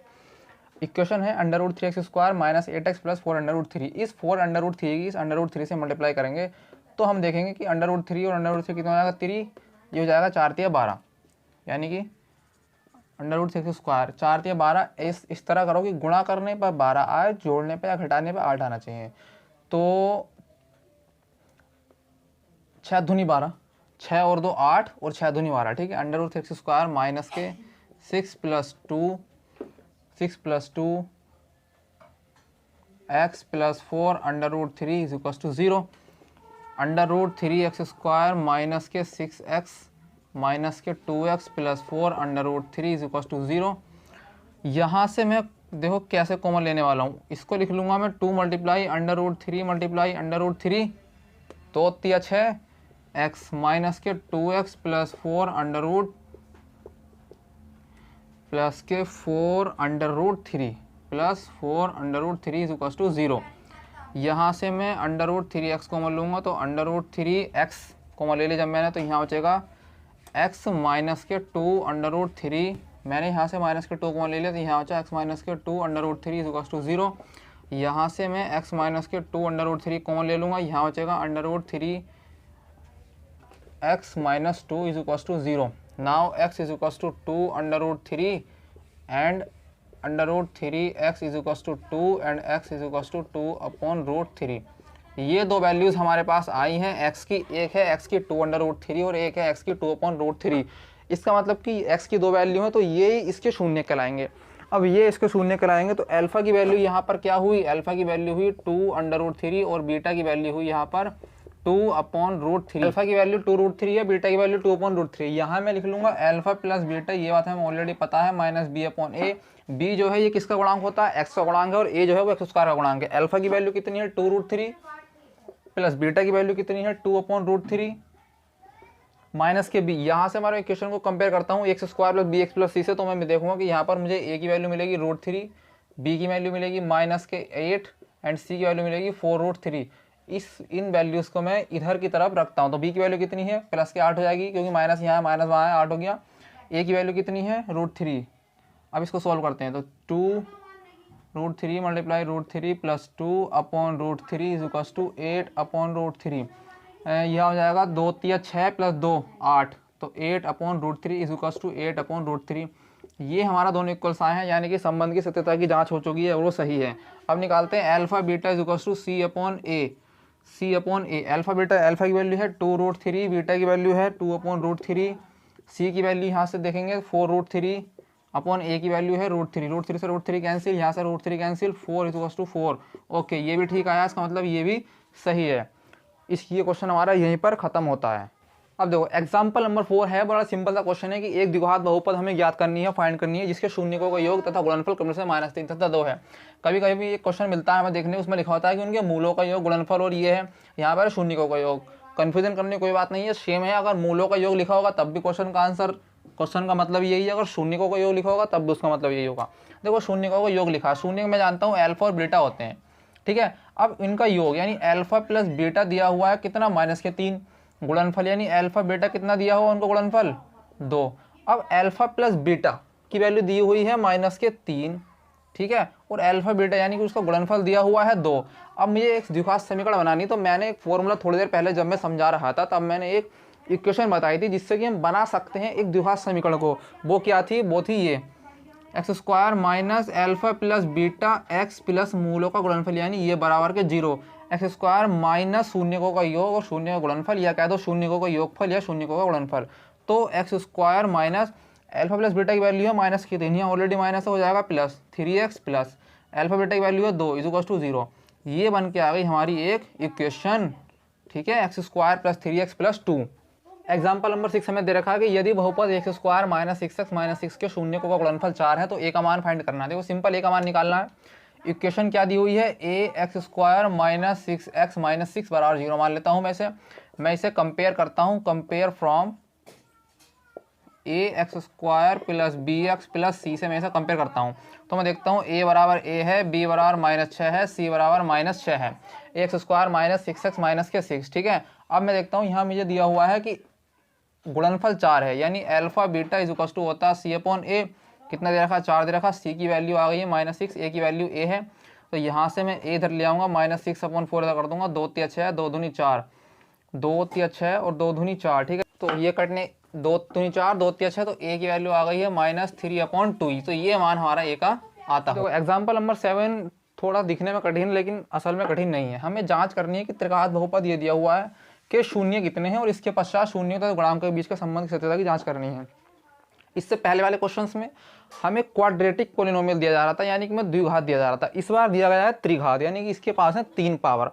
इक्वेशन है under root 3x² minus 8x plus 4 under root 3। इस 4 अंडर रूट 3 की इस अंडर रूट 3 से मल्टीप्लाई करेंगे तो हम देखेंगे कि अंडर रूट 3 और अंडर रूट 3 कितना हो जाएगा 3, ये हो जाएगा 4 3 12, यानी कि अंडर रूट 3x², 4 3 12। इस तरह करो कि गुणा करने पर 12 आए, जोड़ने पर या घटाने पर 8 आना चाहिए। तो 6 दूनी 12, 6 और 2 8 और 6 दूनी 12, ठीक है। अंडर रूट 3x² माइनस के 6 plus 2 x plus 4 under root 3 is equal to 0। Under root 3x² minus के 6x माइनस के 2x plus 4 under root 3 is equal to 0। यहाँ से मैं देखो कैसे कॉमन लेने वाला हूँ, इसको लिख लूँगा मैं 2 multiply under root 3 multiply under root 3, तो 3 6 x माइनस के 2x plus 4 under root plus के 4 under root 3 plus 4 under root 3 is equal to 0। यहाँ से मैं अंडर रूट 3x कॉमन लूँगा, तो अंडर रूट 3x कॉमन ले लिया जब मैंने, तो यहाँ बचेगा x माइनस के 2 अंडर रूट 3, मैंने यहाँ से माइनस के 2 कॉमन ले लिया, तो यहाँ बचा x माइनस के 2 under root 3 is equal to 0। यहाँ से मैं x माइनस के 2 अंडर रूट 3 कॉमन ले लूँगा, यहाँ बचेगा under root 3 x minus 2 is equal to 0। Now x is equal to 2 under root 3 and under root 3x is equal to 2 and x is equal to 2 upon root 3। ये दो वैल्यूज़ हमारे पास आई हैं x की, एक है x की 2 अंडर रूट 3 और एक है x की 2 अपॉन रूट 3। इसका मतलब कि x की दो वैल्यू हैं, तो ये इसके शून्य कहलाएंगे। अब ये इसके शून्य कहलाएंगे, तो अल्फ़ा की वैल्यू यहाँ पर क्या हुई, अल्फ़ा की वैल्यू हुई 2 अंडर रूट 3 और बीटा की वैल्यू हुई यहाँ पर 2 अपॉन रूट 3। अल्फ़ा की वैल्यू 2 रूट 3 है, बीटा की वैल्यू 2 अपॉन रूट 3। यहाँ मैं लिख लूँगा अल्फ़ा प्लस बीटा, ये बात हमें ऑलरेडी पता है, minus B upon A. B जो है ये किसका गुणांक होता है, एक्स का गुणांक है, और ए जो है वो एक्स स्क्वायर का गुणांक है। अल्फ़ा की वैल्यू कितनी है 2 रूट 3 प्लस बीटा की वैल्यू कितनी है 2 upon root 3 minus K B. यहाँ से हमारे इक्वेशन को कंपेयर करता हूँ X square plus B X plus C से, तो मैं देखूंगा कि यहाँ पर मुझे ए की वैल्यू मिलेगी रूट 3, बी की वैल्यू मिलेगी माइनस के 8 एंड सी की वैल्यू मिलेगी 4 रूट 3। इन वैल्यूज़ को मैं इधर की तरफ रखता हूँ, तो बी की वैल्यू कितनी है प्लस के 8 हो जाएगी, क्योंकि माइनस यहाँ है माइनस वहाँ है, 8 हो गया। ए की वैल्यू कितनी है रूट 3। अब इसको सॉल्व करते हैं, तो 2 root 3 multiply root 3 plus 2 upon root 3 is equal to 8 upon root 3। यह हो जाएगा 2 3 6 प्लस 2 8, तो 8 upon root 3 is equal to 8 upon root 3। ये हमारा दोनों इक्वल्स आए हैं, यानी कि संबंध की सत्यता की जांच हो चुकी है और वो सही है। अब निकालते हैं alpha beta is equal to C upon A, C upon A. Alpha beta, alpha की वैल्यू है 2 रूट 3, बीटा की वैल्यू है 2 अपॉन रूट 3, सी की वैल्यू यहाँ से देखेंगे 4 रूट 3 अपॉन ए की वैल्यू है रूट 3। रूट 3 से रूट 3 कैंसिल, यहाँ से root 3 cancel, 4 is equal to 4। Okay, ये भी ठीक आया, इसका मतलब ये भी सही है। ये क्वेश्चन हमारा यहीं पर खत्म होता है। अब देखो एग्जाम्पल नंबर 4 है, बड़ा सिंपल सा क्वेश्चन है कि एक द्विघात बहुपद हमें ज्ञात करनी है, फाइंड करनी है, जिसके शून्यकों का योग तथा गुणनफल क्रम से -3 तथा 2 है। कभी कभी भी एक क्वेश्चन मिलता है हमें देखने, उसमें लिखा होता है कि उनके मूलों का योग गुणनफल और ये है, यहाँ पर शून्यकों का योग। कन्फ्यूजन करने की कोई बात नहीं है, सेम है। अगर मूलों का योग लिखा होगा तब भी क्वेश्चन का आंसर, क्वेश्चन का मतलब यही है, अगर शून्यकों का योग लिखा होगा तब भी उसका मतलब यही होगा। देखो शून्यकों का योग लिखा, शून्य मैं जानता हूँ अल्फा और बीटा होते हैं, ठीक है। अब इनका योग यानी अल्फा प्लस बीटा दिया हुआ है कितना -3, गुणनफल यानी अल्फा बीटा कितना दिया हुआ उनको गुणनफल 2। अब अल्फा प्लस बीटा की वैल्यू दी हुई है -3, ठीक है, और अल्फा बीटा यानी कि उसका गुणनफल दिया हुआ है 2। अब मुझे एक द्विघात समीकरण बनानी, तो मैंने एक फॉर्मूला थोड़ी देर पहले जब मैं समझा रहा था तब मैंने एक इक्वेशन बताई थी जिससे कि हम बना सकते हैं एक द्विघात समीकरण को। वो क्या थी, वो थी ये X square minus alpha plus beta X plus मूलों का गुणनफल यानी ये बराबर के 0। एक्स स्क्वायर माइनस शून्यकों का योग और शून्य का गुणनफल, या कह दो शून्यकों का योगफल या शून्यकों का गुणनफल। तो x square minus alpha plus beta की वैल्यू है -3, यहाँ ऑलरेडी माइनस हो जाएगा plus 3x plus alpha beta की वैल्यू है 2 इज इक्वल टू 0। ये बन के आ गई हमारी एक इक्वेशन, ठीक है, x square plus 3x plus 2। Example number 6 हमें दे रखा है कि यदि बहुपद x square minus 6x minus 6 के शून्यकों का गुणनफल 4 है तो ए का मान फाइंड करना है। देखो सिंपल, ए का मान निकालना है। इक्वेशन क्या दी हुई है, A X square minus 6x minus 6 बराबर 0 मान लेता हूँ मैं इसे कंपेयर करता हूँ, compare from A X square plus B X plus C से मैं इसे कंपेयर करता हूँ। तो मैं देखता हूँ ए बराबर ए है, बी बराबर -6 है, सी बराबर -6 है, x square minus 6x minus के 6, ठीक है। अब मैं देखता हूँ यहाँ मुझे दिया हुआ है कि गुणनफल 4 है, यानी alpha beta is equal to होता है सी अपॉन ए, कितना दे रखा, 4 दे रखा। सी की वैल्यू आ गई है -6, ए की वैल्यू ए है, तो यहाँ से मैं ए इधर ले आऊँगा, -6/4 इधर कर दूंगा, 2 3 6 2 दूनी 4, 2 3 6 और 2 दूनी 4, ठीक है। तो ये कटने 2 दूनी 4, 2 3 6, तो ए की वैल्यू आ गई है -3/2, तो ये मान हमारा ए का आता है। तो एग्जाम्पल नंबर 7 थोड़ा दिखने में कठिन लेकिन असल में कठिन नहीं है। हमें जांच करनी है कि त्रिघात बहुपद ये दिया हुआ है कि शून्य कितने हैं और इसके पश्चात शून्य तथा गुणांक के बीच के संबंध की सत्यता की जांच करनी है। इससे पहले वाले क्वेश्चंस में हमें क्वाड्रेटिक पोलिनोमियल दिया जा रहा था, यानी कि मैं द्विघात दिया जा रहा था। इस बार दिया गया है त्रिघात, यानी कि इसके पास है 3 पावर।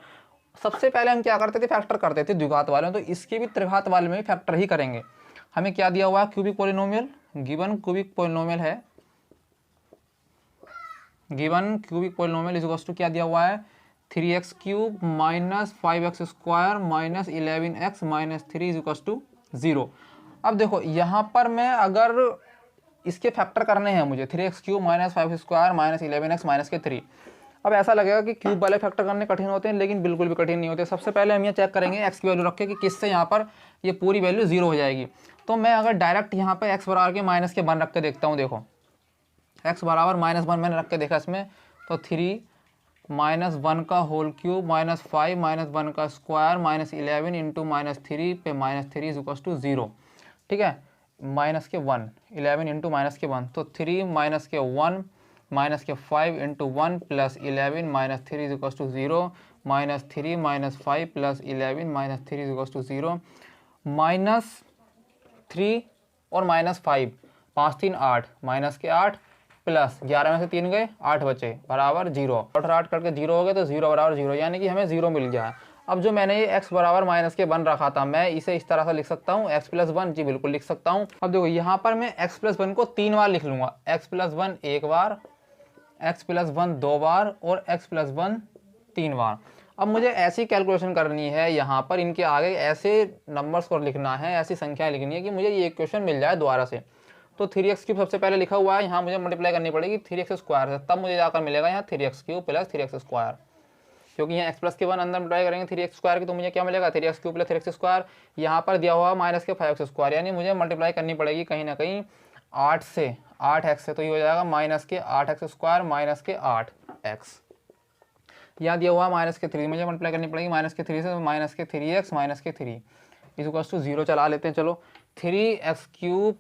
सबसे पहले हम क्या करते थे, फैक्टर करते थे द्विघात वाले में, तो इसके भी त्रिघात वाले में भी फैक्टर ही करेंगे। हमें क्या दिया हुआ है, cubic polynomial, given cubic polynomial है, given cubic polynomial is equals to क्या दिया हुआ है, 3x cube -5x square -11x -3 is equals to 0। अब देखो यहाँ पर मैं अगर इसके फैक्टर करने हैं मुझे, 3x cube -5x square -11x -3। अब ऐसा लगेगा कि क्यूब वाले फैक्टर करने कठिन होते हैं, लेकिन बिल्कुल भी कठिन नहीं होते। सबसे पहले हम ये चेक करेंगे x की वैल्यू रख के कि किससे यहाँ पर ये पूरी वैल्यू 0 हो जाएगी। तो मैं अगर डायरेक्ट यहाँ पर x बराबर के माइनस के 1 रख के देखता हूँ, देखो x बराबर -1 मैंने रख के देखा इसमें, तो 3 -1 का होल क्यूब -5 -1 का स्क्वायर -11 इंटू -3 पे -3 इज इक्वल्स टू 0, ठीक है। -1 11 इंटू -1, तो 3 -1 -5 into 1 plus 11 -3 is equals to 0, -3 -5 plus 11 -3 is equals to 0, -3 और -5, 5 3 8, -8 प्लस 11 में से 3 गए, 8 बचे, बराबर 0। 8 करके 0 हो गए, तो 0 बराबर 0, यानी कि हमें 0 मिल गया है। अब जो मैंने ये x बराबर -1 रखा था, मैं इसे इस तरह से लिख सकता हूँ, x + 1, जी बिल्कुल लिख सकता हूँ। अब देखो यहाँ पर मैं x + 1 को 3 बार लिख लूँगा, x + 1 1 बार, x + 1 2 बार और x + 1 3 बार। अब मुझे ऐसी कैलकुलेशन करनी है, यहाँ पर इनके आगे ऐसे नंबर्स को लिखना है, ऐसी संख्याएँ लिखनी है कि मुझे ये इक्वेशन मिल जाए दोबारा से। तो 3x क्यूब सबसे पहले लिखा हुआ है, यहाँ मुझे मल्टीप्लाई करनी पड़ेगी 3x स्क्वायर से, तब मुझे जाकर मिलेगा यहाँ 3x cube plus 3x square, क्योंकि यहाँ x प्लस के 1 अंदर मल्टीप्लाई करेंगे 3x स्क्वायर की, तो मुझे क्या मिलेगा 3x cube plus 3x square. यहाँ पर दिया हुआ -5x स्क्वायर, यानी मुझे मल्टीप्लाई करनी पड़ेगी कहीं ना कहीं 8 से, 8x से, तो ये हो जाएगा -8x स्क्वायर -8x। यहाँ दिया हुआ -3, मुझे मल्टीप्लाई करनी पड़ेगी -3 से, -3x -3 इज इक्वल्स टू 0 चला लेते हैं। चलो 3x cube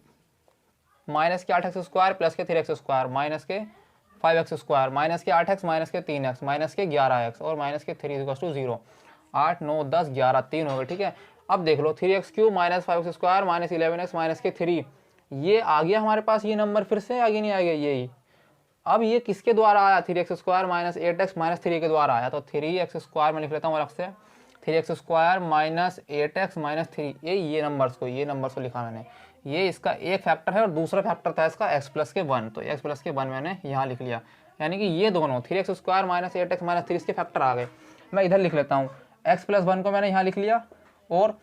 -8x square plus के 3x square -5x square -8x -3x -11x और -3 इक्वल्स टू 0, 8 9 10 11 3 हो गए, ठीक है। अब देख लो 3x cube -5x square -11x -3, ये आ गया हमारे पास, ये नंबर फिर से आगे नहीं आ गया यही। अब ये किसके द्वारा आया, 3x स्क्वायर -8x -3 के द्वारा आया, तो 3x स्क्वायर में लिख लेता हूँ अलग से, 3x स्क्वायर -8x -3, ये नंबर्स को लिखा मैंने। ये इसका एक फैक्टर है और दूसरा फैक्टर था इसका x + के 1, तो x + के 1 मैंने यहाँ लिख लिया, यानी कि ये दोनों 3x स्क्वायर -8x -3 इसके फैक्टर आ गए। मैं इधर लिख लेता हूँ, x + 1 को मैंने यहाँ लिख लिया और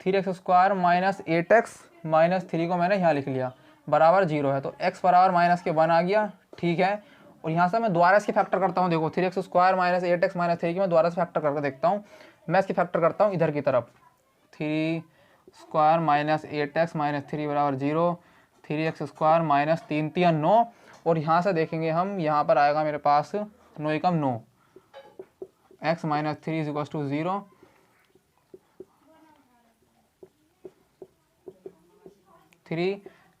3x स्क्वायर -8x -3 को मैंने यहाँ लिख लिया, बराबर 0 है, तो x बराबर -1 आ गया, ठीक है। और यहाँ से मैं दोबारा इसके फैक्टर करता हूँ, देखो 3x स्क्वायर -8x -3 की मैं दोबारा से फैक्टर करके देखता हूँ। मैं इसकी फैक्टर करता हूँ इधर की तरफ, 3 स्क्वायर -8x -3 बराबर 0, 3x स्क्वायर -3 3 9, और यहाँ से देखेंगे हम, यहाँ पर आएगा मेरे पास 9 एकम 9, x -3 is equals to 0,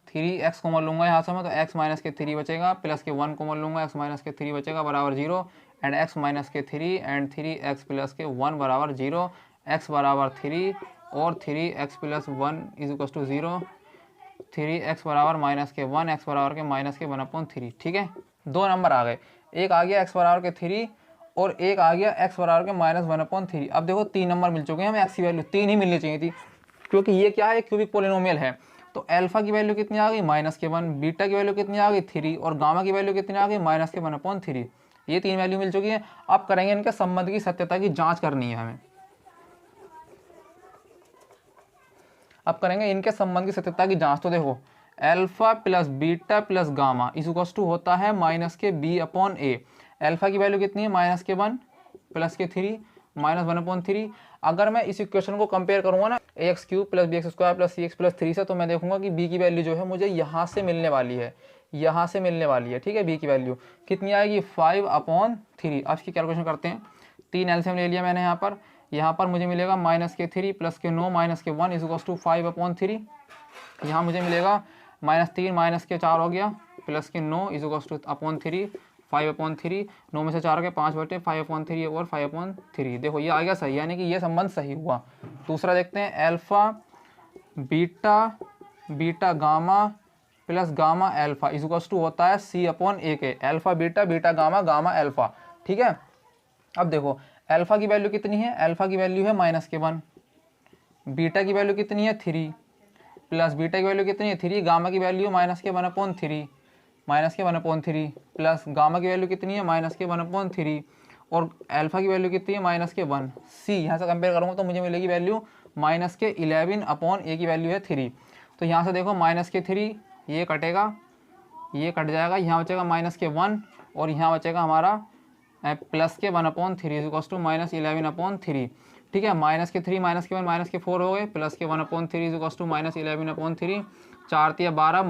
3x common लूँगा यहाँ से मैं, तो x माइनस के 3 बचेगा, प्लस के 1 कॉमन लूँगा, x माइनस के 3 बचेगा बराबर 0, एंड x माइनस के 3 एंड 3x प्लस के 1 बराबर 0, x बराबर 3 और 3x plus 1 is equal to 0, 3x बराबर -1, x बराबर के -1/3, ठीक है। दो नंबर आ गए, एक आ गया x बराबर के 3 और एक आ गया x बराबर के -1/3। अब देखो 3 नंबर मिल चुके हैं हमें, x की वैल्यू 3 ही मिलनी चाहिए थी, क्योंकि ये क्या है, क्यूबिक पोलिनोमियल है। तो अल्फा की वैल्यू कितनी आ गई, -1, बीटा की वैल्यू कितनी आ गई 3 और गामा की वैल्यू कितनी आ गई -1/3। ये 3 वैल्यू मिल चुकी है। अब करेंगे इनके संबंध की सत्यता की जांच करनी है हमें। अब करेंगे इनके संबंध की सत्यता की जांच। तो देखो alpha plus beta plus gamma is equal to होता है -b/a। अल्फा की वैल्यू कितनी है, -1 प्लस के 3 -1/3। अगर मैं इस इक्वेशन को कंपेयर करूंगा ना ax cube plus bx square plus cx plus 3 से, तो मैं देखूंगा कि b की वैल्यू जो है मुझे यहाँ से मिलने वाली है, यहाँ से मिलने वाली है, ठीक है। बी की वैल्यू कितनी आएगी 5/3। अब इसकी कैलकुलेशन करते हैं। 3 एलसीएम ले लिया मैंने यहाँ पर मुझे मिलेगा -3 + 9 - 1 = 5/3। यहाँ मुझे मिलेगा -3 - 4 हो गया + 9 = 3 5/3। 9 में से 4 के 5/5/3 और 5/3। देखो ये आ गया सही, यानी कि ये संबंध सही हुआ। दूसरा देखते हैं, alpha beta gamma plus gamma alpha होता है C/A के। अल्फा बीटा गामा अल्फा, ठीक है। अब देखो अल्फा की वैल्यू कितनी है, अल्फा की वैल्यू है -1, बीटा की वैल्यू कितनी है 3, प्लस बीटा की वैल्यू कितनी है 3, गामा की वैल्यू -1/3 प्लस गामा की वैल्यू कितनी है -1/3 और अल्फा की वैल्यू कितनी है -1। सी यहाँ से कंपेयर करूँगा तो मुझे मिलेगी वैल्यू -11/A की वैल्यू है 3। तो यहाँ से देखो -3 ये कटेगा, ये कट जाएगा, यहाँ बचेगा -1 और यहाँ बचेगा हमारा +1/3 -11/3, ठीक है। -3 -1 हो गए, +1/3 -11/3। 4 × 12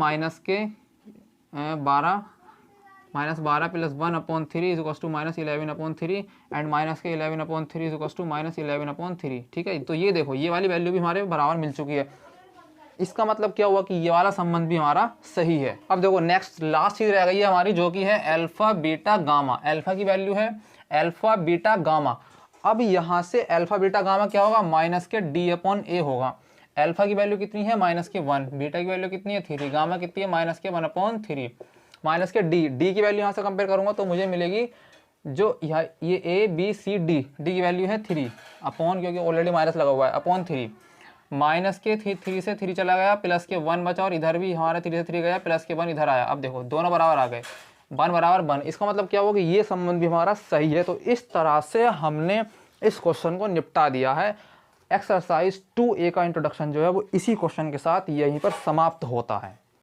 -12 + 1/3 -11/3 एंड -11/3 -11/3, ठीक है। तो ये देखो ये वाली वैल्यू भी हमारे बराबर मिल चुकी है। इसका मतलब क्या हुआ कि ये वाला संबंध भी हमारा सही है। अब देखो नेक्स्ट लास्ट चीज रह गई है हमारी, जो कि है अल्फा बीटा गामा। अल्फा की वैल्यू है अल्फा बीटा गामा। अब यहाँ से अल्फा बीटा गामा क्या होगा -D/A होगा। अल्फा की वैल्यू कितनी है -1, बीटा की वैल्यू कितनी है 3, गामा कितनी है -1/3 डी की वैल्यू यहाँ से कंपेयर करूंगा तो मुझे मिलेगी जो ये ABCD की वैल्यू है 3 अपॉन, क्योंकि ऑलरेडी माइनस लगा हुआ है, /3 -3 से 3 चला गया, +1 बचा और इधर भी हमारा 3 से 3 गया, +1 इधर आया। अब देखो दोनों बराबर आ गए, 1 = 1। इसका मतलब क्या होगा कि ये संबंध भी हमारा सही है। तो इस तरह से हमने इस क्वेश्चन को निपटा दिया है। एक्सरसाइज 2A का इंट्रोडक्शन जो है वो इसी क्वेश्चन के साथ यहीं पर समाप्त होता है।